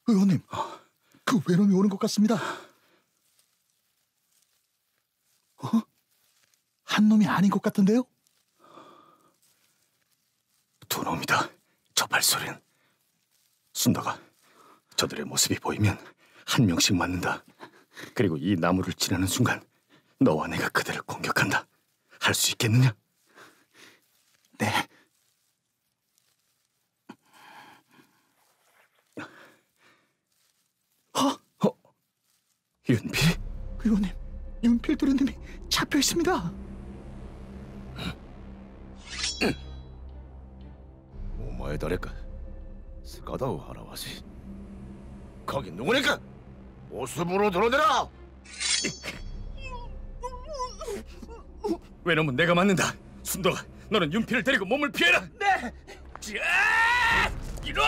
의원님, 그 외놈이 오는 것 같습니다. 한 놈이 아닌 것 같은데요?
두 놈이다. 저 발소리는. 순덕아, 저들의 모습이 보이면 한 명씩 맞는다. 그리고 이 나무를 지나는 순간 너와 내가 그들을 공격한다. 할 수 있겠느냐?
네.
윤필?
의원님, 윤필 도련님이 잡혀 있습니다.
오마에誰か 스가다오 하라와시. 거기 누구니까? 모습으로 드러내라.
외놈은 내가 맞는다. 순덕아, 너는 윤필을 데리고 몸을 피해라.
네.
이런!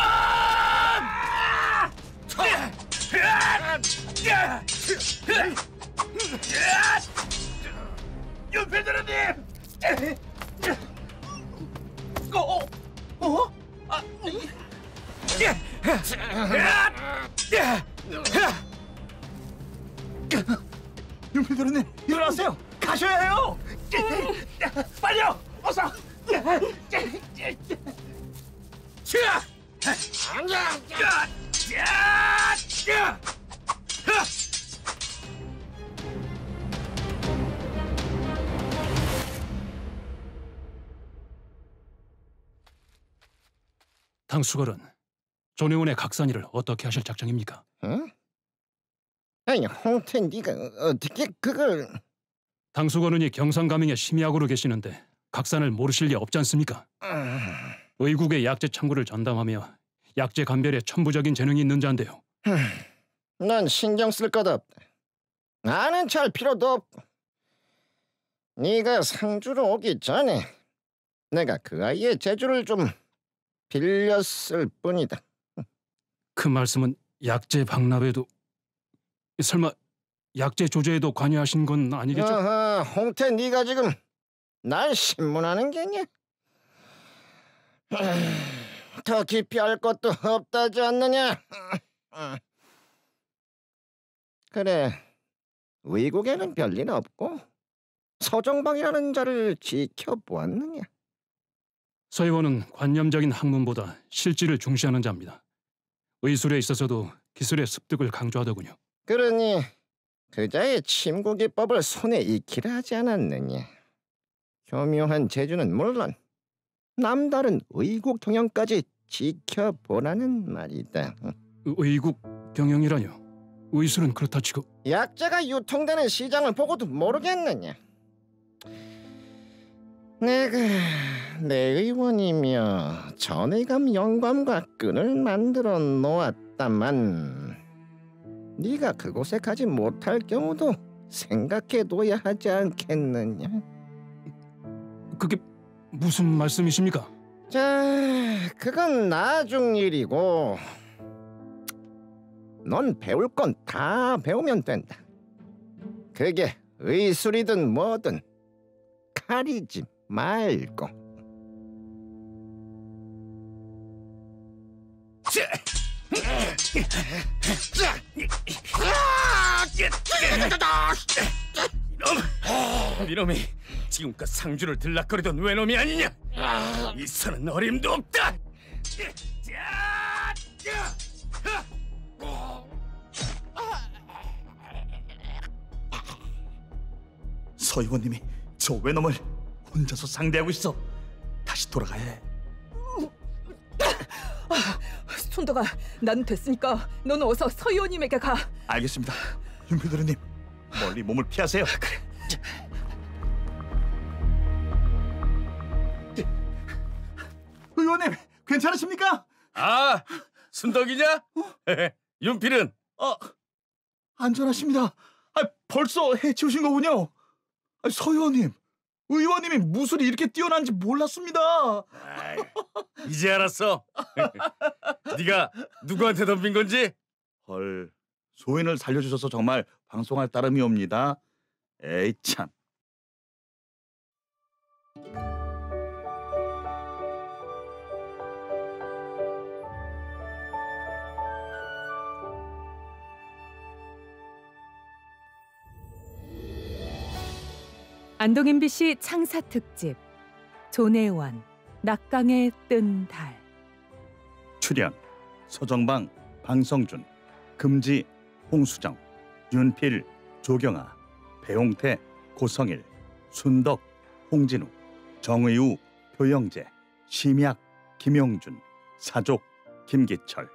윤필대로님! 윤필대로님, 일어나세요. 가셔야 해요. 빨리요, 어서.
당수걸은 조내원의 각산이를 어떻게 하실 작정입니까?
응? 아니, 홍태, 네가 어떻게 그걸...
당수걸은이 경상가명의 심야구로 계시는데 각산을 모르실 리 없지 않습니까? 의국의 약재 창구를 전담하며 약재 감별에 천부적인 재능이 있는 자인데요.
난 신경 쓸 것 없다. 나는 잘 필요도 없고. 네가 상주로 오기 전에 내가 그 아이의 재주를 좀 빌렸을 뿐이다.
그 말씀은 약재 박납에도... 설마 약재 조제에도 관여하신 건 아니겠죠?
어허, 홍태, 네가 지금 날 신문하는 게냐? 더 깊이 알 것도 없다지 않느냐? 그래, 의국에는 별일 없고 서정방이라는 자를 지켜보았느냐?
서의원은 관념적인 학문보다 실질을 중시하는 자입니다. 의술에 있어서도 기술의 습득을 강조하더군요.
그러니 그자의 침구기법을 손에 익히라 하지 않았느냐? 교묘한 재주는 물론 남다른 의국 경영까지 지켜보라는 말이다.
의국 경영이라뇨? 의술은 그렇다 치고...
약재가 유통되는 시장을 보고도 모르겠느냐? 내가 내 의원이며 전의감 영감과 끈을 만들어 놓았다만 네가 그곳에 가지 못할 경우도 생각해둬야 하지 않겠느냐?
그게 무슨 말씀이십니까?
자, 그건 나중 일이고 넌 배울 건 다 배우면 된다. 그게 의술이든 뭐든 가리지 말고.
이놈이 지금껏 상주를 들락거리던 외놈이 아니냐? 이 선은 어림도 없다.
서의원님이 저 외놈을 혼자서 상대하고 있어. 다시 돌아가야 해.
손덕아, 난 됐으니까 넌 어서 서의원님에게 가.
알겠습니다. 윤필대로님, 멀리 몸을 피하세요.
그래.
의원님, 괜찮으십니까?
아, 순덕이냐? 윤필은?
안전하십니다. 벌써 해치우신 거군요. 서의원님, 의원님이 무술이 이렇게 뛰어난지 몰랐습니다.
이제 알았어. 네가 누구한테 덤빈 건지?
헐, 소인을 살려주셔서 정말 방송할 따름이 옵니다. 에이 참.
안동 MBC 창사 특집 조내원 낙강에 뜬 달.
출연 서정방, 방성준, 금지, 홍수정, 윤필, 조경아, 배홍태, 고성일, 순덕, 홍진우, 정의우, 표영재, 심약, 김용준, 사족, 김기철.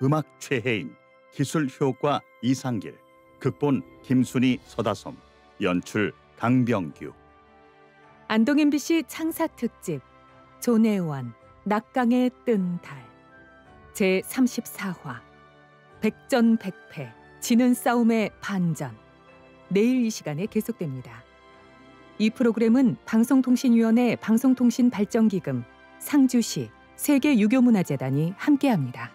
음악 최혜인, 기술 효과 이상길, 극본 김순희, 서다솜, 연출 강병규.
안동 MBC 창사 특집 조내원 낙강에 뜬 달 제34화 백전백패 지는 싸움의 반전. 내일 이 시간에 계속됩니다. 이 프로그램은 방송통신위원회 방송통신발전기금, 상주시, 세계유교문화재단이 함께합니다.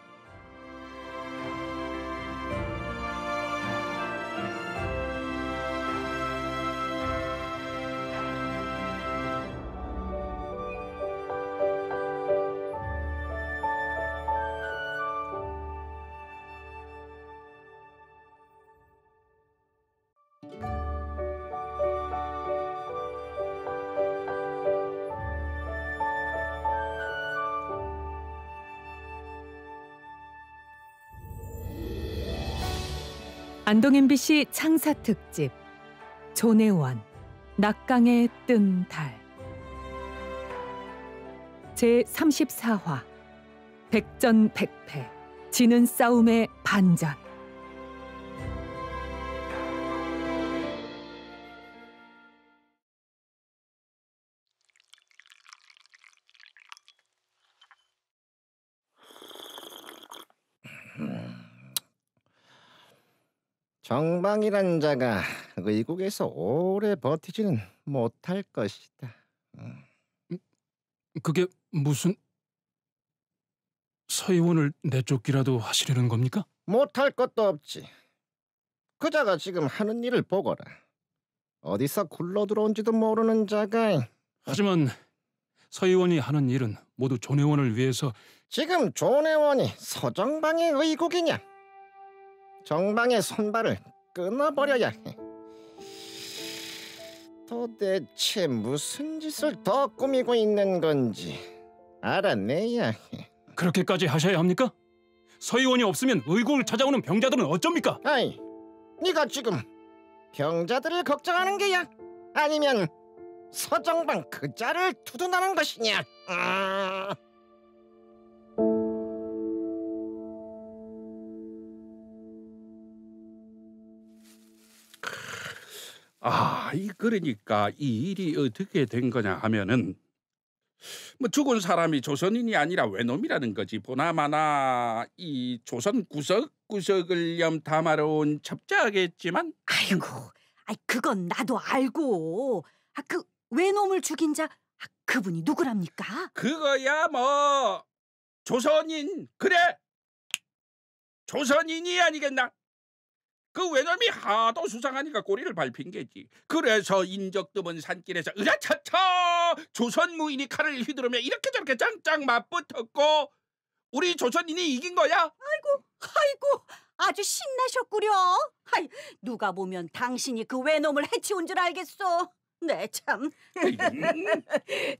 안동 MBC 창사 특집 조내원 낙강에 뜬 달 제34화 백전백패 지는 싸움의 반전.
정방이란 자가 의국에서 오래 버티지는 못할 것이다.
그게 무슨 서의원을 내쫓기라도 하시려는 겁니까?
못할 것도 없지. 그 자가 지금 하는 일을 보거라. 어디서 굴러 들어온지도 모르는 자가.
하지만 서의원이 하는 일은 모두 조내원을 위해서.
지금 조내원이 서정방의 의국이냐? 정방의 손발을 끊어버려야 해. 도대체 무슨 짓을 더 꾸미고 있는 건지 알아내야 해.
그렇게까지 하셔야 합니까? 서의원이 없으면 의국을 찾아오는 병자들은 어쩝니까?
아이, 네가 지금 병자들을 걱정하는 게야? 아니면 서정방 그 자를 두둔하는 것이냐?
그러니까 이 일이 어떻게 된 거냐 하면은 뭐 죽은 사람이 조선인이 아니라 외놈이라는 거지. 보나마나 이 조선 구석구석을 염탐하러 온 첩자겠지만.
아이고, 그건 나도 알고. 그 외놈을 죽인 자 그분이 누구랍니까?
그거야 뭐 조선인. 그래, 조선인이 아니겠나? 그 외놈이 하도 수상하니까 꼬리를 밟힌 게지. 그래서 인적 드문 산길에서 으라차차 조선 무인이 칼을 휘두르며 이렇게 저렇게 짱짱 맞붙었고 우리 조선인이 이긴 거야.
아이고, 아주 신나셨구려. 누가 보면 당신이 그 외놈을 해치운 줄 알겠어. 네, 참.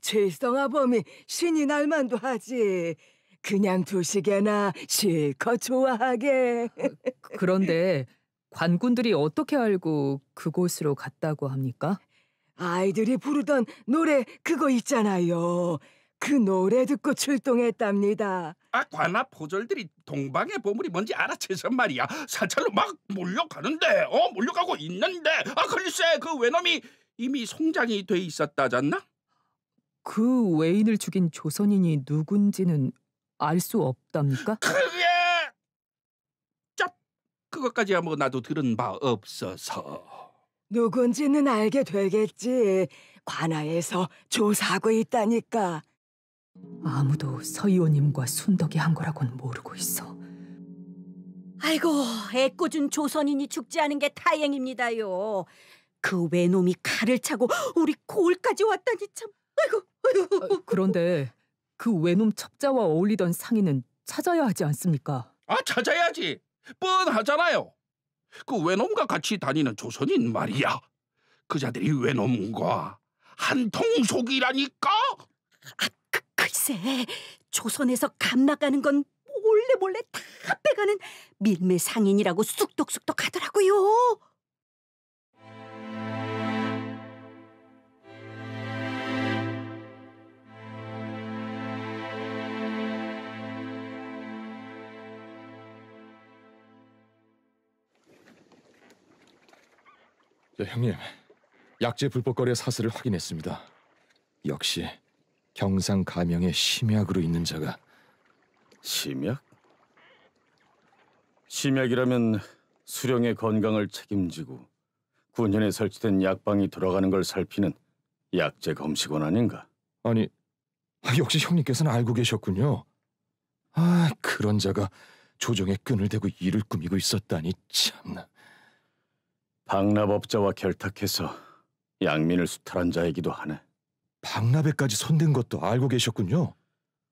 칠성아범이 신이 날만도 하지. 그냥 두시게나 실컷 좋아하게.
그런데 관군들이 어떻게 알고 그곳으로 갔다고 합니까?
아이들이 부르던 노래 그거 있잖아요. 그 노래 듣고 출동했답니다.
관아 포졸들이 동방의 보물이 뭔지 알아채선 말이야. 사찰로 막 몰려가는데 몰려가고 있는데 글쎄 그 외놈이 이미 송장이 돼 있었다잖나?
그 외인을 죽인 조선인이 누군지는 알 수 없답니까?
그것까지야 뭐 나도 들은 바 없어서.
누군지는 알게 되겠지. 관아에서 조사하고 있다니까.
아무도 서의원님과 순덕이 한 거라고는 모르고 있어.
아이고, 애꿎은 조선인이 죽지 않은 게 다행입니다요. 그 외놈이 칼을 차고 우리 고을까지 왔다니 참. 아이고.
그런데 그 외놈 첩자와 어울리던 상인은 찾아야 하지 않습니까?
찾아야지. 뻔하잖아요. 그 외놈과 같이 다니는 조선인 말이야. 그자들이 외놈과 한통속이라니까.
글쎄, 조선에서 감나가는 건 몰래 다 빼가는 밀매 상인이라고 쑥덕쑥덕 하더라고요.
형님, 약재 불법 거래 사슬을 확인했습니다. 역시 경상 가명의 심약으로 있는 자가.
심약? 심약이라면 수령의 건강을 책임지고 군현에 설치된 약방이 돌아가는 걸 살피는 약재 검식원 아닌가?
아니, 역시 형님께서는 알고 계셨군요. 그런 자가 조정의 끈을 대고 일을 꾸미고 있었다니 참나.
박납업자와 결탁해서 양민을 수탈한 자이기도 하네.
박납에까지 손댄 것도 알고 계셨군요.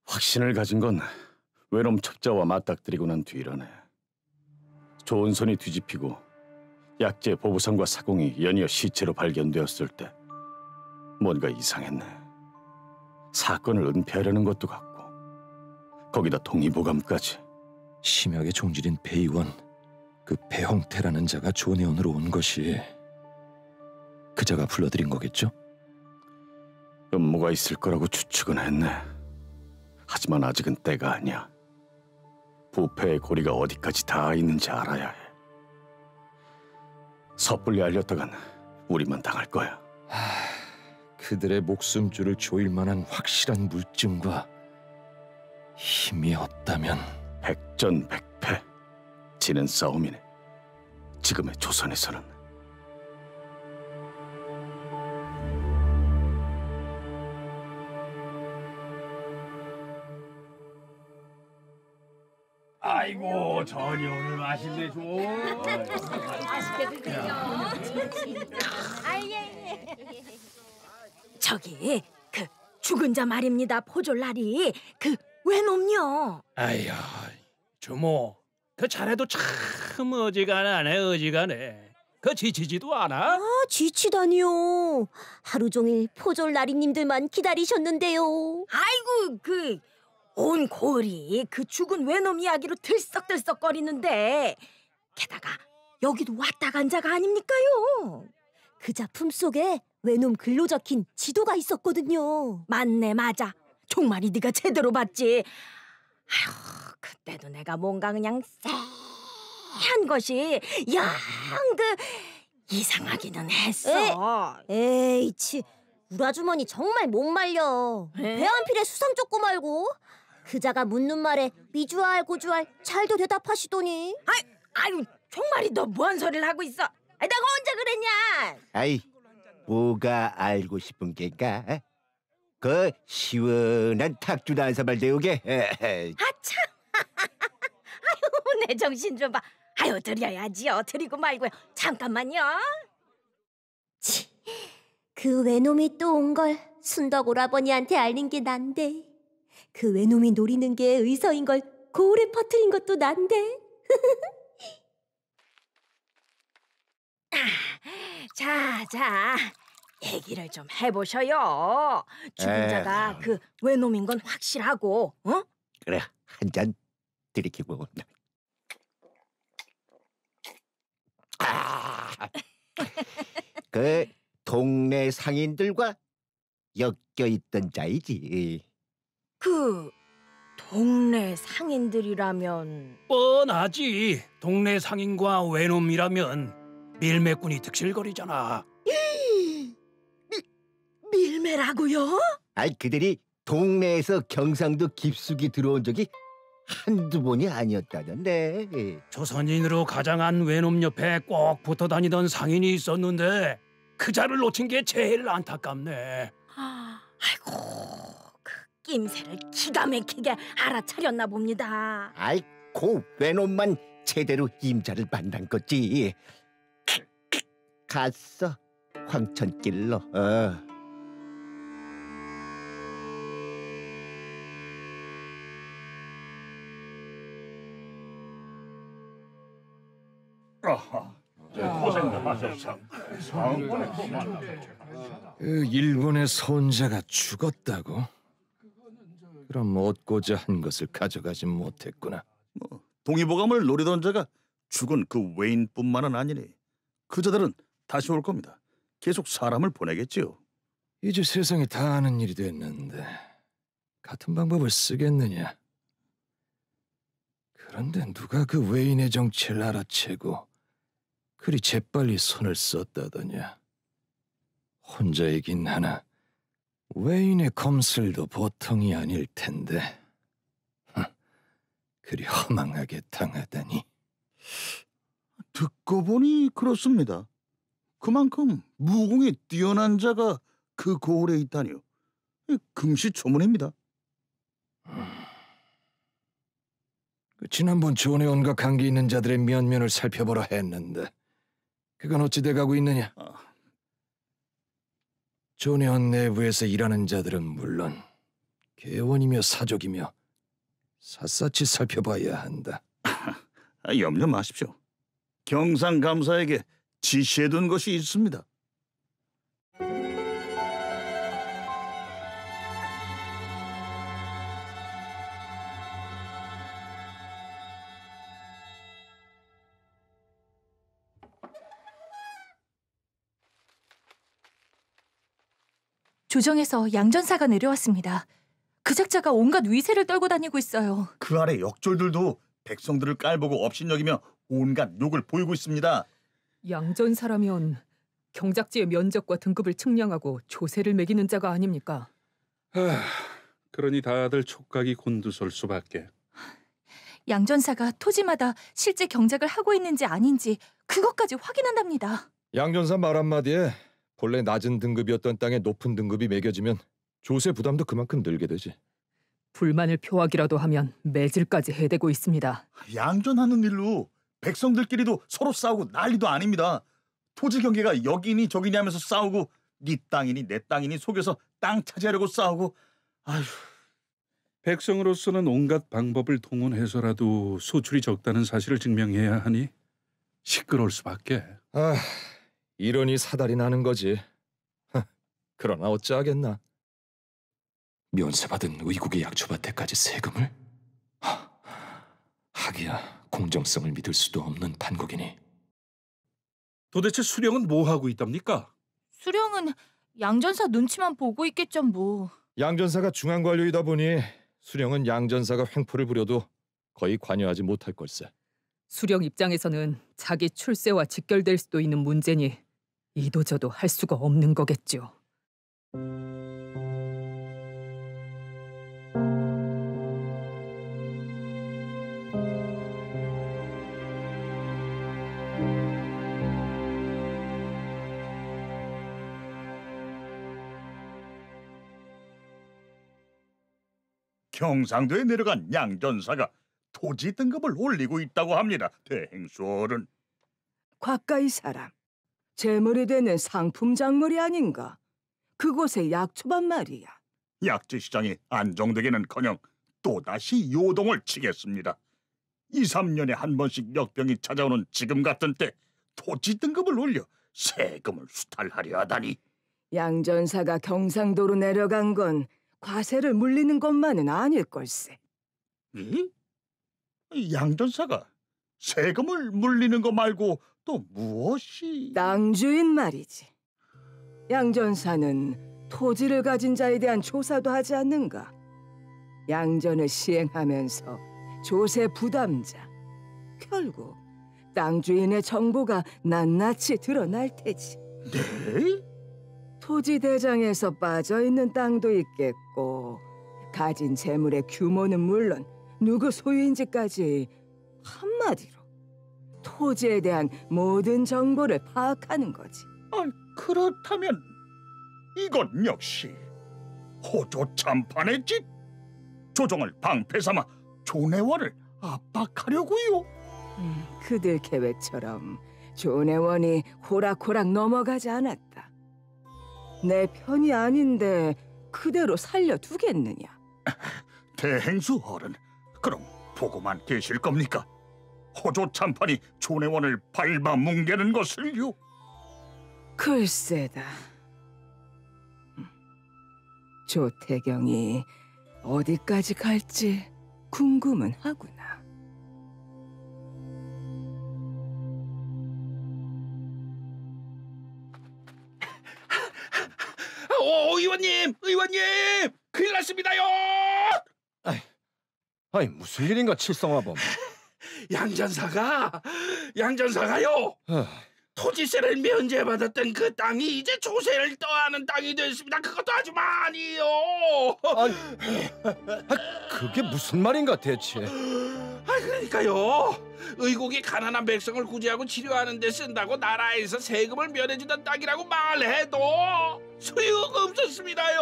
확신을 가진 건 외놈 첩자와 맞닥뜨리고 난 뒤라네. 좋은 손이 뒤집히고 약재 보부상과 사공이 연이어 시체로 발견되었을 때 뭔가 이상했네. 사건을 은폐하려는 것도 같고 거기다 동의보감까지.
심하게 종질인 배의원, 그 배홍태라는 자가 조내원으로 온 것이 그 자가 불러들인 거겠죠?
음모가 있을 거라고 추측은 했네. 하지만 아직은 때가 아니야. 부패의 고리가 어디까지 닿아 있는지 알아야 해. 섣불리 알렸다간 우리만 당할 거야.
그들의 목숨줄을 조일 만한 확실한 물증과 힘이 없다면
백전백패. 지는 싸움이네. 지금의 조선에서는.
아이고, 저녁을 맛있네 좀.
맛있게 드세요. 저기 그 죽은 자 말입니다. 포졸라리 그 외놈요.
아이야, 주모, 그 자네도 참 어지간하네, 어지간해. 그 지치지도 않아?
지치다니요. 하루 종일 포졸라리님들만 기다리셨는데요.
아이고 그 온 고을이 그 죽은 외놈 이야기로 들썩들썩거리는데 게다가 여기도 왔다 간 자가 아닙니까요?
그자 품속에 외놈 글로 적힌 지도가 있었거든요.
맞네, 맞아. 종말이 네가 제대로 봤지. 아휴, 그때도 내가 뭔가 그냥 쎄한 것이 영 그 이상하기는 했어.
에이, 우리 아주머니 정말 못 말려. 배한필의 수상 쫓고 말고 그자가 묻는 말에 미주알 고주알 잘도 대답하시더니.
아유, 종말이 너 뭔 소리를 하고 있어? 내가 언제 그랬냐?
아이, 뭐가 알고 싶은 게가? 그 시원한 탁주도 한 사발 데우게.
아참. 아유, 내 정신 좀 봐. 아유, 드려야지요. 드리고 말고요. 잠깐만요.
그 외놈이 또 온 걸 순덕 오라버니한테 알린 게 난데, 그 외놈이 노리는 게 의서인 걸 고을에 퍼뜨린 것도 난데.
자, 얘기를 좀 해보셔요. 죽은 자가 그 외놈인 건 확실하고, 어?
그래, 한 잔 들이키고. 그 동네 상인들과 엮여 있던 자이지.
그 동네 상인들이라면
뻔하지. 동네 상인과 외놈이라면 밀매꾼이 득실거리잖아.
밀매라고요?
아이, 그들이 동네에서 경상도 깊숙이 들어온 적이 한두 번이 아니었다던데.
조선인으로 가장한 외놈 옆에 꼭 붙어 다니던 상인이 있었는데 그 자를 놓친 게 제일 안타깝네.
아이고, 그 낌새를 기가 막히게 알아차렸나 봅니다.
아이, 그 외놈만 제대로 임자를 만난 거지. 갔어, 황천길로.
그 일본의 손자가 죽었다고? 그럼 얻고자 한 것을 가져가지 못했구나.
동의보감을 노리던 자가 죽은 그 외인뿐만은 아니니 그자들은 다시 올 겁니다. 계속 사람을 보내겠지요.
이제 세상이 다 아는 일이 됐는데 같은 방법을 쓰겠느냐? 그런데 누가 그 외인의 정체를 알아채고 그리 재빨리 손을 썼다더냐? 혼자이긴 하나 외인의 검술도 보통이 아닐 텐데 그리 허망하게 당하다니.
듣고 보니 그렇습니다. 그만큼 무공이 뛰어난 자가 그 고을에 있다니요. 금시초문입니다.
지난번 존해원과 관계 있는 자들의 면면을 살펴보라 했는데 그건 어찌 돼가고 있느냐? 존해원 내부에서 일하는 자들은 물론 계원이며 사족이며 샅샅이 살펴봐야 한다.
염려 마십시오. 경상감사에게 지시해둔 것이 있습니다.
조정에서 양전사가 내려왔습니다. 그 작자가 온갖 위세를 떨고 다니고 있어요.
그 아래 역졸들도 백성들을 깔보고 업신여기며 온갖 욕을 보이고 있습니다.
양전사라면 경작지의 면적과 등급을 측량하고 조세를 매기는 자가 아닙니까?
그러니 다들 촉각이 곤두설 수밖에.
양전사가 토지마다 실제 경작을 하고 있는지 아닌지 그것까지 확인한답니다.
양전사 말 한마디에 본래 낮은 등급이었던 땅에 높은 등급이 매겨지면 조세 부담도 그만큼 늘게 되지.
불만을 표하기라도 하면 매질까지 해대고 있습니다.
양전하는 일로 백성들끼리도 서로 싸우고 난리도 아닙니다. 토지 경계가 여기니 저기니 하면서 싸우고 네 땅이니 내 땅이니 속여서 땅 차지하려고 싸우고. 아휴.
백성으로서는 온갖 방법을 동원해서라도 소출이 적다는 사실을 증명해야 하니 시끄러울 수밖에.
이러니 사달이 나는 거지. 그러나 어찌하겠나. 면세받은 의국의 약초밭에까지 세금을? 하기야 공정성을 믿을 수도 없는 판국이니.
도대체 수령은 뭐 하고 있답니까?
수령은 양전사 눈치만 보고 있겠죠 뭐.
양전사가 중앙관료이다 보니 수령은 양전사가 횡포를 부려도 거의 관여하지 못할 걸세.
수령 입장에서는 자기 출세와 직결될 수도 있는 문제니 이도저도 할 수가 없는 거겠죠.
경상도에 내려간 양전사가 토지 등급을 올리고 있다고 합니다. 대행수어른.
곽가이 사람, 재물이 되는 상품 작물이 아닌가? 그곳의 약초밭 말이야.
약재 시장이 안정되기는커녕 또다시 요동을 치겠습니다. 2, 3년에 한 번씩 역병이 찾아오는 지금 같은 때 토지 등급을 올려 세금을 수탈하려 하다니.
양전사가 경상도로 내려간 건 과세를 물리는 것만은 아닐 걸세.
이? 양전사가 세금을 물리는 거 말고 또 무엇이?
땅 주인 말이지. 양전사는 토지를 가진 자에 대한 조사도 하지 않는가? 양전을 시행하면서 조세 부담자, 결국 땅 주인의 정보가 낱낱이 드러날 테지.
네?
토지 대장에서 빠져있는 땅도 있겠고 가진 재물의 규모는 물론 누구 소유인지까지 한마디로 토지에 대한 모든 정보를 파악하는 거지.
그렇다면 이건 역시 호조 참판의 짓. 조정을 방패삼아 존해원을 압박하려고요.
그들 계획처럼 존해원이 호락호락 넘어가지 않았다. 내 편이 아닌데 그대로 살려두겠느냐?
대행수 어른, 그럼 보고만 계실 겁니까? 호조 참판이 존해원을 밟아 뭉개는 것을요?
글쎄다. 조태경이 어디까지 갈지 궁금은 하구나.
의원님, 큰일 났습니다요.
아이 무슨 일인가 칠성화범.
양전사가요. 토지세를 면제받았던 그 땅이 이제 조세를 떠하는 땅이 됐습니다. 그것도 아주 많이요.
그게 무슨 말인가 대체?
그러니까요. 의국이 가난한 백성을 구제하고 치료하는 데 쓴다고 나라에서 세금을 면해주던 땅이라고 말해도 소용없었습니다요.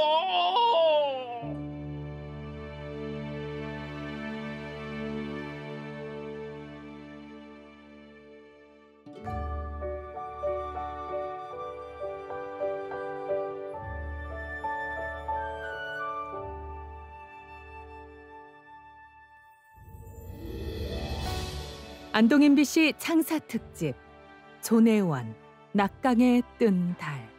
안동 MBC 창사 특집 조내원 낙강에 뜬 달.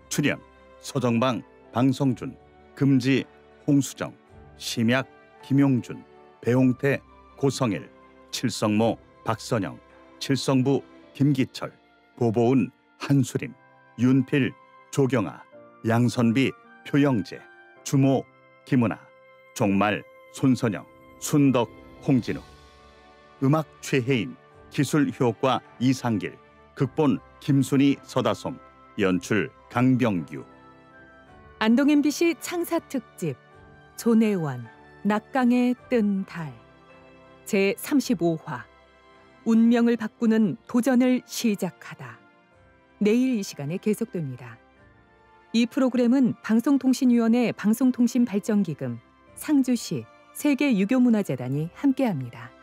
출연 서정방, 방성준, 금지, 홍수정, 심약, 김용준, 배홍태, 고성일, 칠성모, 박선영, 칠성부, 김기철, 보보은, 한수림, 윤필, 조경아, 양선비, 표영재, 주모, 김은아, 종말, 손선영, 순덕, 홍진우. 음악 최혜인, 기술 효과 이상길, 극본 김순희, 서다솜, 연출 강병규.
안동 MBC 창사 특집 조내원 낙강에 뜬 달 제 35화 운명을 바꾸는 도전을 시작하다. 내일 이 시간에 계속됩니다. 이 프로그램은 방송통신위원회 방송통신발전기금, 상주시 세계유교문화재단이 함께합니다.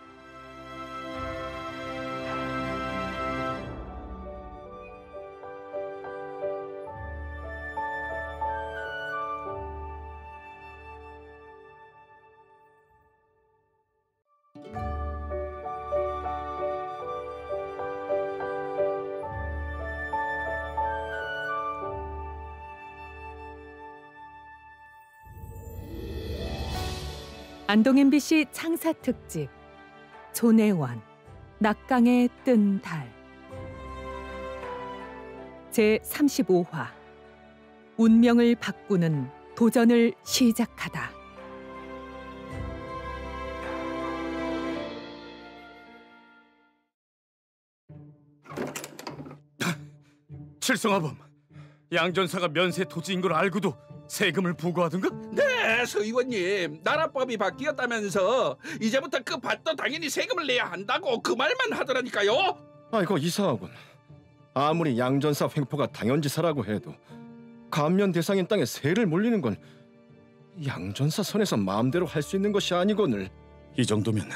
안동 MBC 창사 특집 조내원 낙강에 뜬 달 제 35화 운명을 바꾸는 도전을 시작하다.
칠성아범, 양전사가 면세 토지인 걸 알고도 세금을 부과하던가?
네, 서의원님. 나라법이 바뀌었다면서 이제부터 그 밭도 당연히 세금을 내야 한다고 그 말만 하더라니까요.
아이고 이상하군. 아무리 양전사 횡포가 당연지사라고 해도 감면 대상인 땅에 세를 물리는 건 양전사 선에서 마음대로 할 수 있는 것이 아니거늘.
이 정도면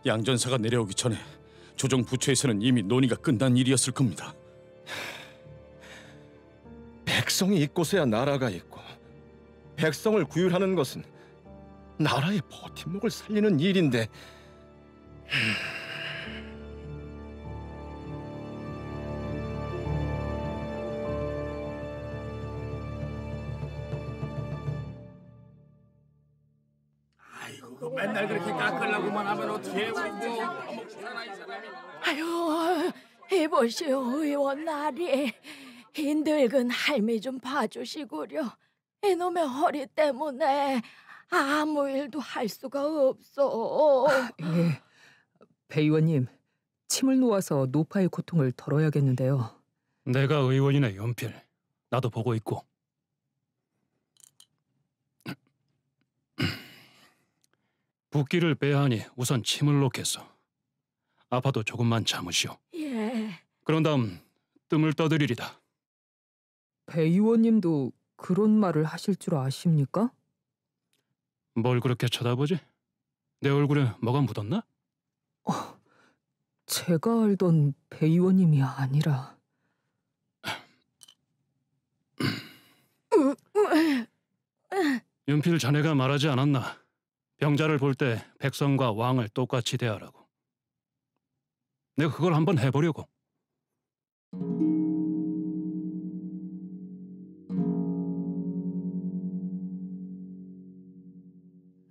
양전사가 내려오기 전에 조정 부처에서는 이미 논의가 끝난 일이었을 겁니다.
백성이 있고서야 나라가 있고, 백성을 구휼하는 것은 나라의 버팀목을 살리는 일인데.
아이고, 맨날 그렇게 깎으려고만 하면 어떻게 해?
아유, 이보시오 의원 나리. 힘들건 할미 좀 봐주시구려. 이놈의 허리 때문에 아무 일도 할 수가 없어.
예, 배 의원님, 침을 놓아서 노파의 고통을 덜어야겠는데요.
내가 의원이네 연필. 나도 보고 있고. 붓기를 빼야 하니 우선 침을 놓겠어. 아파도 조금만 참으시오.
예.
그런 다음 뜸을 떠드리리다.
배 의원님도 그런 말을 하실 줄 아십니까?
뭘 그렇게 쳐다보지? 내 얼굴에 뭐가 묻었나?
제가 알던 배 의원님이 아니라.
윤필 자네가 말하지 않았나? 병자를 볼 때 백성과 왕을 똑같이 대하라고. 내가 그걸 한번 해보려고.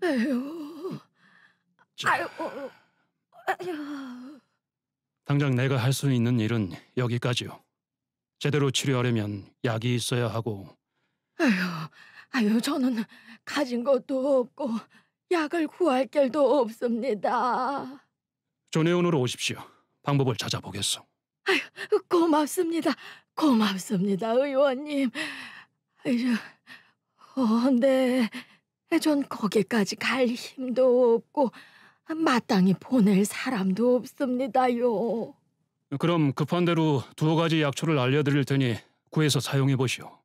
아유, 아이고, 아유.
당장 내가 할 수 있는 일은 여기까지요. 제대로 치료하려면 약이 있어야 하고.
아유, 저는 가진 것도 없고 약을 구할 길도 없습니다.
조내원으로 오십시오. 방법을 찾아보겠소.
고맙습니다. 고맙습니다, 의원님. 네, 전 거기까지 갈 힘도 없고 마땅히 보낼 사람도 없습니다요.
그럼 급한 대로 2가지 약초를 알려드릴 테니 구해서 사용해 보시오.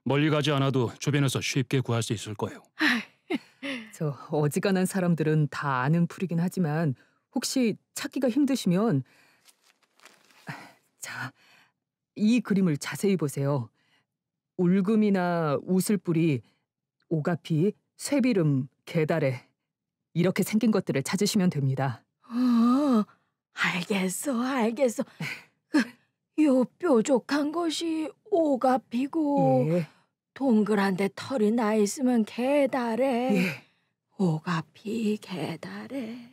멀리 가지 않아도 주변에서 쉽게 구할 수 있을 거예요.
저 어지간한 사람들은 다 아는 풀이긴 하지만 혹시 찾기가 힘드시면 자, 이 그림을 자세히 보세요. 울금이나 우슬뿌리, 오가피, 쇠비름, 개다래 이렇게 생긴 것들을 찾으시면 됩니다.
알겠어. 요 뾰족한 것이 오가피고
예.
동그란데 털이 나 있으면 개다래.
예.
오가피, 개다래.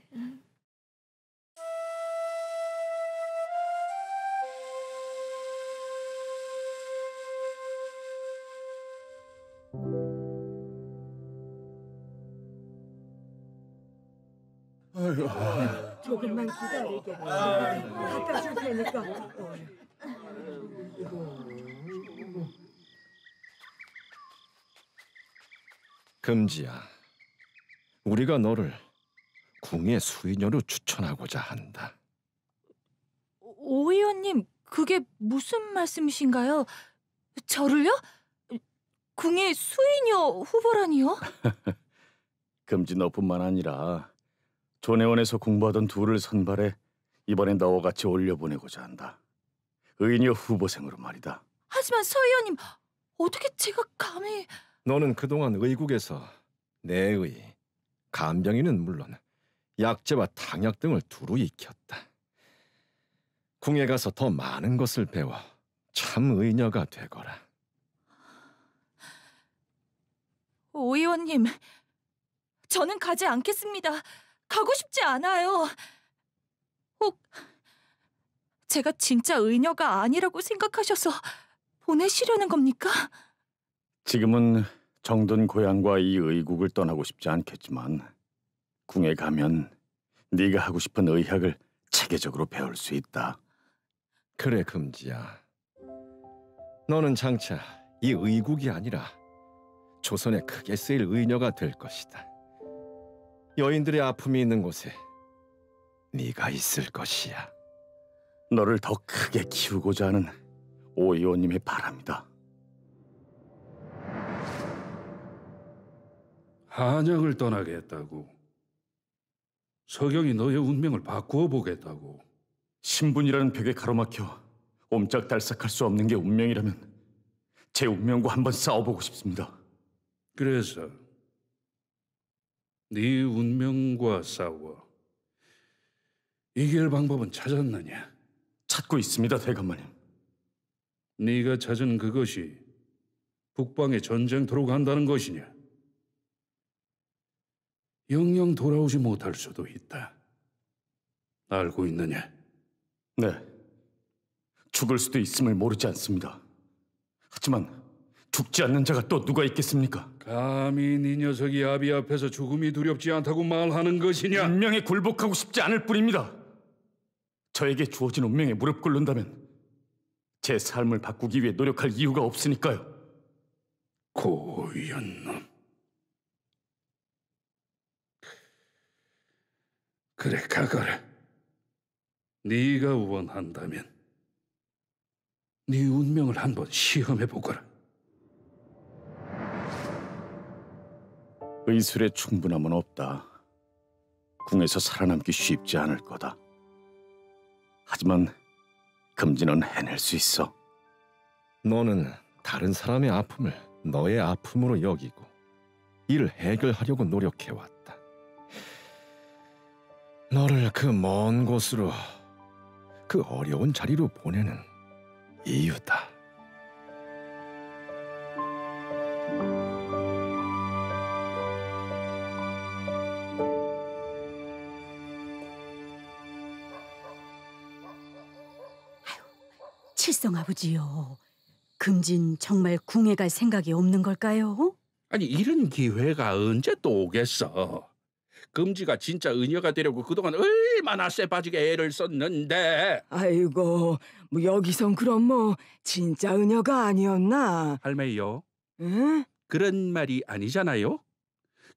조금만 기다리게. 갖다 줄 테니까.
금지야, 우리가 너를 궁의 수인녀로 추천하고자 한다.
오 의원님, 그게 무슨 말씀이신가요? 저를요? 궁의 수인여 후보라니요?
금지 너뿐만 아니라 조내원에서 공부하던 둘을 선발해 이번엔 너와 같이 올려보내고자 한다. 의녀 후보생으로 말이다.
하지만 서 의원님, 어떻게 제가 감히...
너는 그동안 의국에서 내의, 간병인은 물론 약재와 탕약 등을 두루 익혔다. 궁에 가서 더 많은 것을 배워 참 의녀가 되거라.
오 의원님, 저는 가지 않겠습니다. 가고 싶지 않아요. 혹 제가 진짜 의녀가 아니라고 생각하셔서 보내시려는 겁니까?
지금은 정든 고향과 이 의국을 떠나고 싶지 않겠지만 궁에 가면 네가 하고 싶은 의학을 체계적으로 배울 수 있다.
그래, 금지야. 너는 장차 이 의국이 아니라 조선에 크게 쓰일 의녀가 될 것이다. 여인들의 아픔이 있는 곳에 네가 있을 것이야.
너를 더 크게 키우고자 하는 오 의원님의 바람이다.
한양을 떠나겠다고. 서경이 너의 운명을 바꾸어 보겠다고.
신분이라는 벽에 가로막혀 옴짝달싹할 수 없는 게 운명이라면 제 운명과 한번 싸워보고 싶습니다.
그래서 네 운명과 싸워 이길 방법은 찾았느냐?
찾고 있습니다, 대감마님.
네가 찾은 그것이 북방에 전쟁터로 간다는 것이냐? 영영 돌아오지 못할 수도 있다. 알고 있느냐?
네, 죽을 수도 있음을 모르지 않습니다. 하지만 죽지 않는 자가 또 누가 있겠습니까?
감히 네 녀석이 아비 앞에서 죽음이 두렵지 않다고 말하는 것이냐?
운명에 굴복하고 싶지 않을 뿐입니다. 저에게 주어진 운명에 무릎 꿇는다면 제 삶을 바꾸기 위해 노력할 이유가 없으니까요.
고연 놈. 그래, 가거라. 네가 원한다면 네 운명을 한번 시험해보거라.
의술에 충분함은 없다. 궁에서 살아남기 쉽지 않을 거다. 하지만 금지는 해낼 수 있어.
너는 다른 사람의 아픔을 너의 아픔으로 여기고 이를 해결하려고 노력해왔다. 너를 그 먼 곳으로, 그 어려운 자리로 보내는 이유다.
칠성아버지요. 금진 정말 궁에 갈 생각이 없는 걸까요?
아니, 이런 기회가 언제 또 오겠어? 금지가 진짜 은여가 되려고 그동안 얼마나 쎄빠지게 애를 썼는데.
아이고, 뭐 여기선 그럼 뭐 진짜 은여가 아니었나?
할매요.
응?
그런 말이 아니잖아요.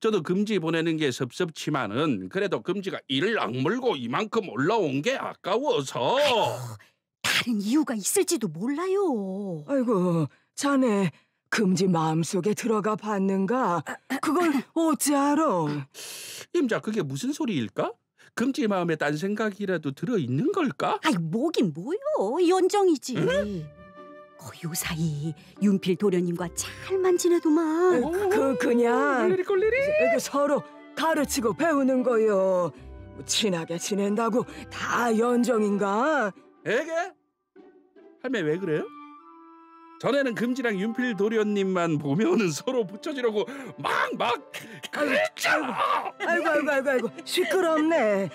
저도 금지 보내는 게 섭섭지만은 그래도 금지가 이를 악물고 이만큼 올라온 게 아까워서.
다른 이유가 있을지도 몰라요.
아이고, 자네 금지 마음속에 들어가 봤는가? 그걸 어찌 알아?
임자, 그게 무슨 소리일까? 금지 마음에 딴 생각이라도 들어있는 걸까?
아이, 뭐긴 뭐요. 연정이지. 응? 요 사이 윤필 도련님과 잘만 지내도만.
그냥
꼴리리 꼴리리.
서로 가르치고 배우는 거요. 친하게 지낸다고 다 연정인가?
에게? 할매 왜 그래요? 전에는 금지랑 윤필 도련님만 보면은 서로 붙여지려고 막 그랬잖아.
아이고 시끄럽네.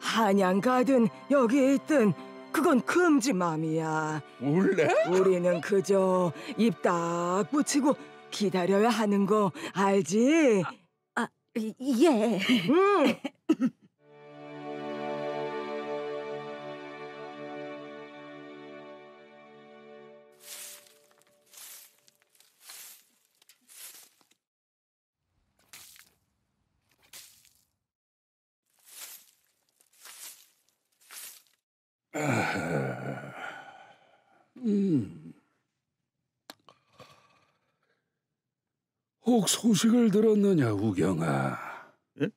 한양 가든 여기 있든 그건 금지 맘이야.
원래?
우리는 그저 입 딱 붙이고 기다려야 하는 거 알지?
예.
혹 소식을 들었느냐, 우경아?
예?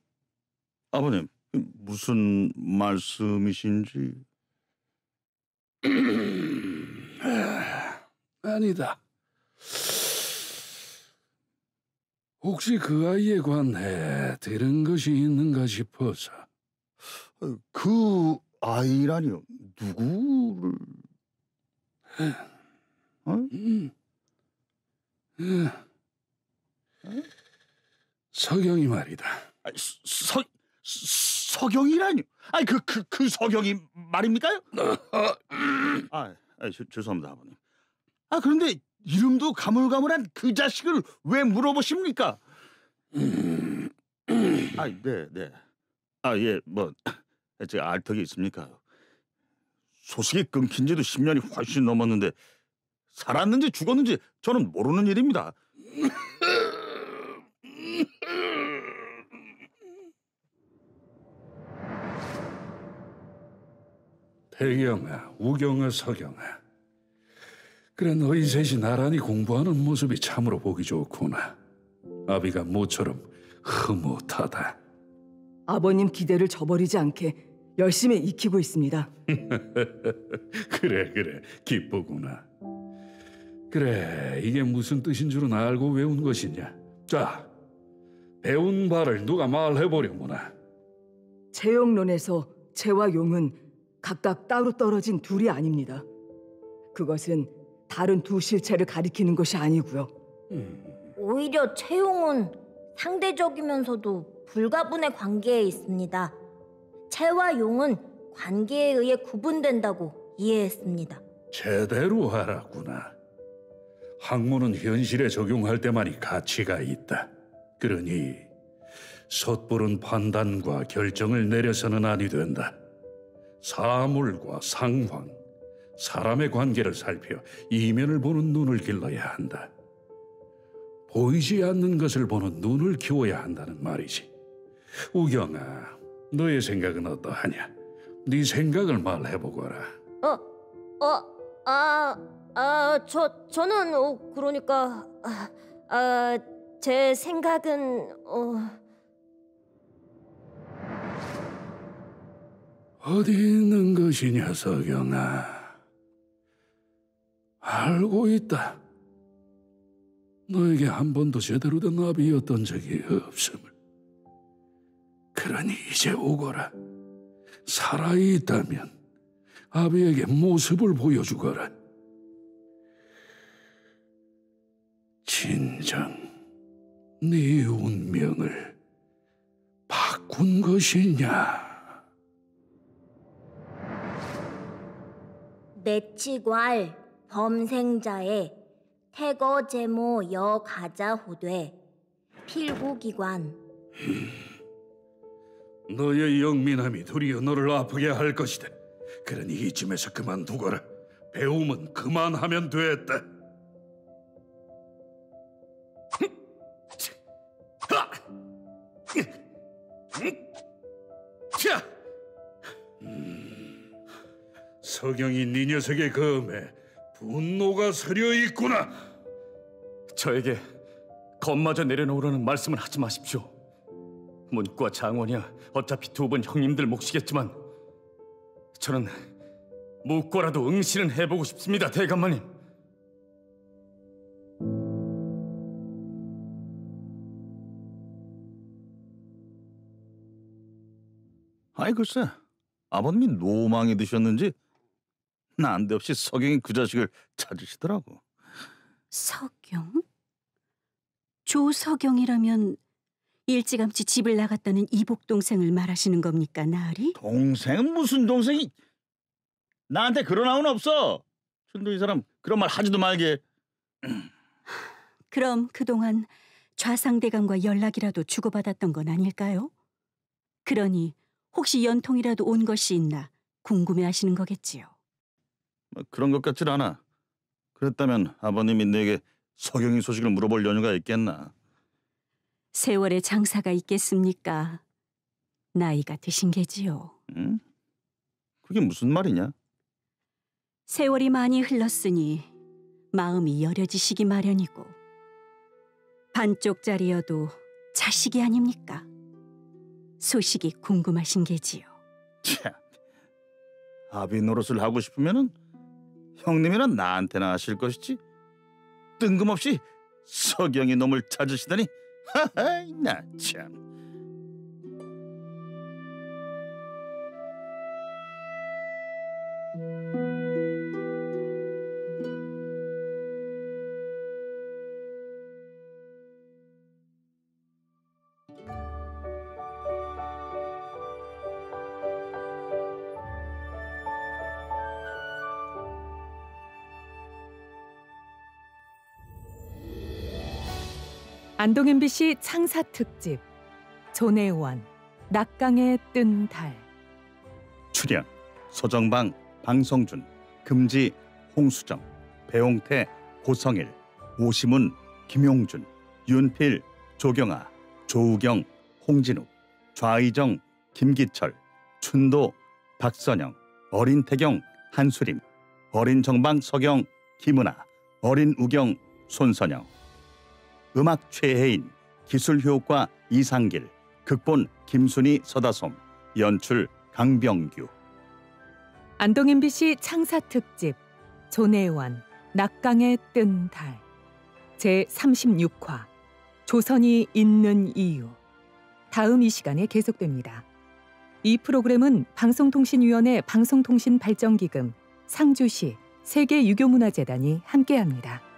아버님, 무슨 말씀이신지?
아니다. 혹시 그 아이에 관해 들은 것이 있는가 싶어서.
그 아이라니요? 누구를?
서경이 말이다.
서경이라니요? 아니 그 서경이 말입니까요? 죄송합니다, 아버님. 그런데 이름도 가물가물한 그 자식을 왜 물어보십니까? 네. 예, 뭐 제가 알 턱이 있습니까? 소식이 끊긴 지도 10년이 훨씬 넘었는데 살았는지 죽었는지 저는 모르는 일입니다.
태경아, 우경아, 서경아. 그래, 너희 셋이 나란히 공부하는 모습이 참으로 보기 좋구나. 아비가 모처럼 흐뭇하다.
아버님 기대를 저버리지 않게 열심히 익히고 있습니다.
그래, 기쁘구나. 그래, 이게 무슨 뜻인 줄은 알고 외운 것이냐? 자, 배운 바를 누가 말해보려무나.
채용론에서 채와 용은 각각 따로 떨어진 둘이 아닙니다. 그것은 다른 두 실체를 가리키는 것이 아니고요.
오히려 채용은 상대적이면서도 불가분의 관계에 있습니다. 채와 용은 관계에 의해 구분된다고 이해했습니다.
제대로 알았구나. 학문은 현실에 적용할 때만이 가치가 있다. 그러니 섣부른 판단과 결정을 내려서는 아니 된다. 사물과 상황, 사람의 관계를 살펴 이면을 보는 눈을 길러야 한다. 보이지 않는 것을 보는 눈을 키워야 한다는 말이지. 우경아, 너의 생각은 어떠하냐? 네 생각을 말해보거라.
저는 그러니까 제 생각은
어디 있는 것이냐, 서경아? 알고 있다. 너에게 한 번도 제대로 된 아비였던 적이 없음을. 그러니 이제 오거라. 살아있다면 아비에게 모습을 보여주거라. 진정 네 운명을 바꾼 것이냐?
내치괄 범생자의 태거제모, 여, 가자, 호되, 필구기관.
너의 영민함이 도리어 너를 아프게 할 것이다. 그러니 이쯤에서 그만두거라. 배움은 그만하면 됐다. 자, 서경이 네 녀석의 검에 분노가 서려 있구나.
저에게 겁마저 내려놓으라는 말씀을 하지 마십시오. 문과 장원이야 어차피 두 분 형님들 몫이겠지만 저는 묵고라도 응시는 해보고 싶습니다, 대감마님.
아이 글쎄, 아버님이 노망이 드셨는지 난데없이 서경이 그 자식을 찾으시더라고.
서경? 조서경이라면 일찌감치 집을 나갔다는 이복 동생을 말하시는 겁니까, 나으리?
동생은 무슨 동생이? 나한테 그런 아우는 없어. 춘도 이 사람 그런 말 하지도 말게.
그럼 그동안 좌상대감과 연락이라도 주고받았던 건 아닐까요? 그러니 혹시 연통이라도 온 것이 있나 궁금해하시는 거겠지요.
그런 것 같질 않아. 그랬다면 아버님이 내게 서경이 소식을 물어볼 여유가 있겠나?
세월의 장사가 있겠습니까? 나이가 드신 게지요.
응? 그게 무슨 말이냐?
세월이 많이 흘렀으니 마음이 여려지시기 마련이고 반쪽짜리여도 자식이 아닙니까? 소식이 궁금하신 게지요.
참, 아비 노릇을 하고 싶으면은 형님이란 나한테나 하실 것이지. 뜬금없이 서경이 놈을 찾으시다니. 하하이, 나 참.
안동 MBC 창사 특집 존혜원 낙강의 뜬 달.
출연 서정방, 방성준, 금지, 홍수정, 배용태, 고성일, 오시문, 김용준, 윤필, 조경아, 조우경, 홍진욱, 좌의정, 김기철, 춘도, 박선영, 어린 태경, 한수림, 어린 정방 서경, 김은아, 어린 우경, 손선영. 음악 최혜인, 기술효과 이상길, 극본 김순희, 서다솜, 연출 강병규.
안동 MBC 창사 특집 존혜원 낙강의 뜬 달 제36화 조선이 있는 이유. 다음 이 시간에 계속됩니다. 이 프로그램은 방송통신위원회 방송통신발전기금, 상주시 세계유교문화재단이 함께합니다.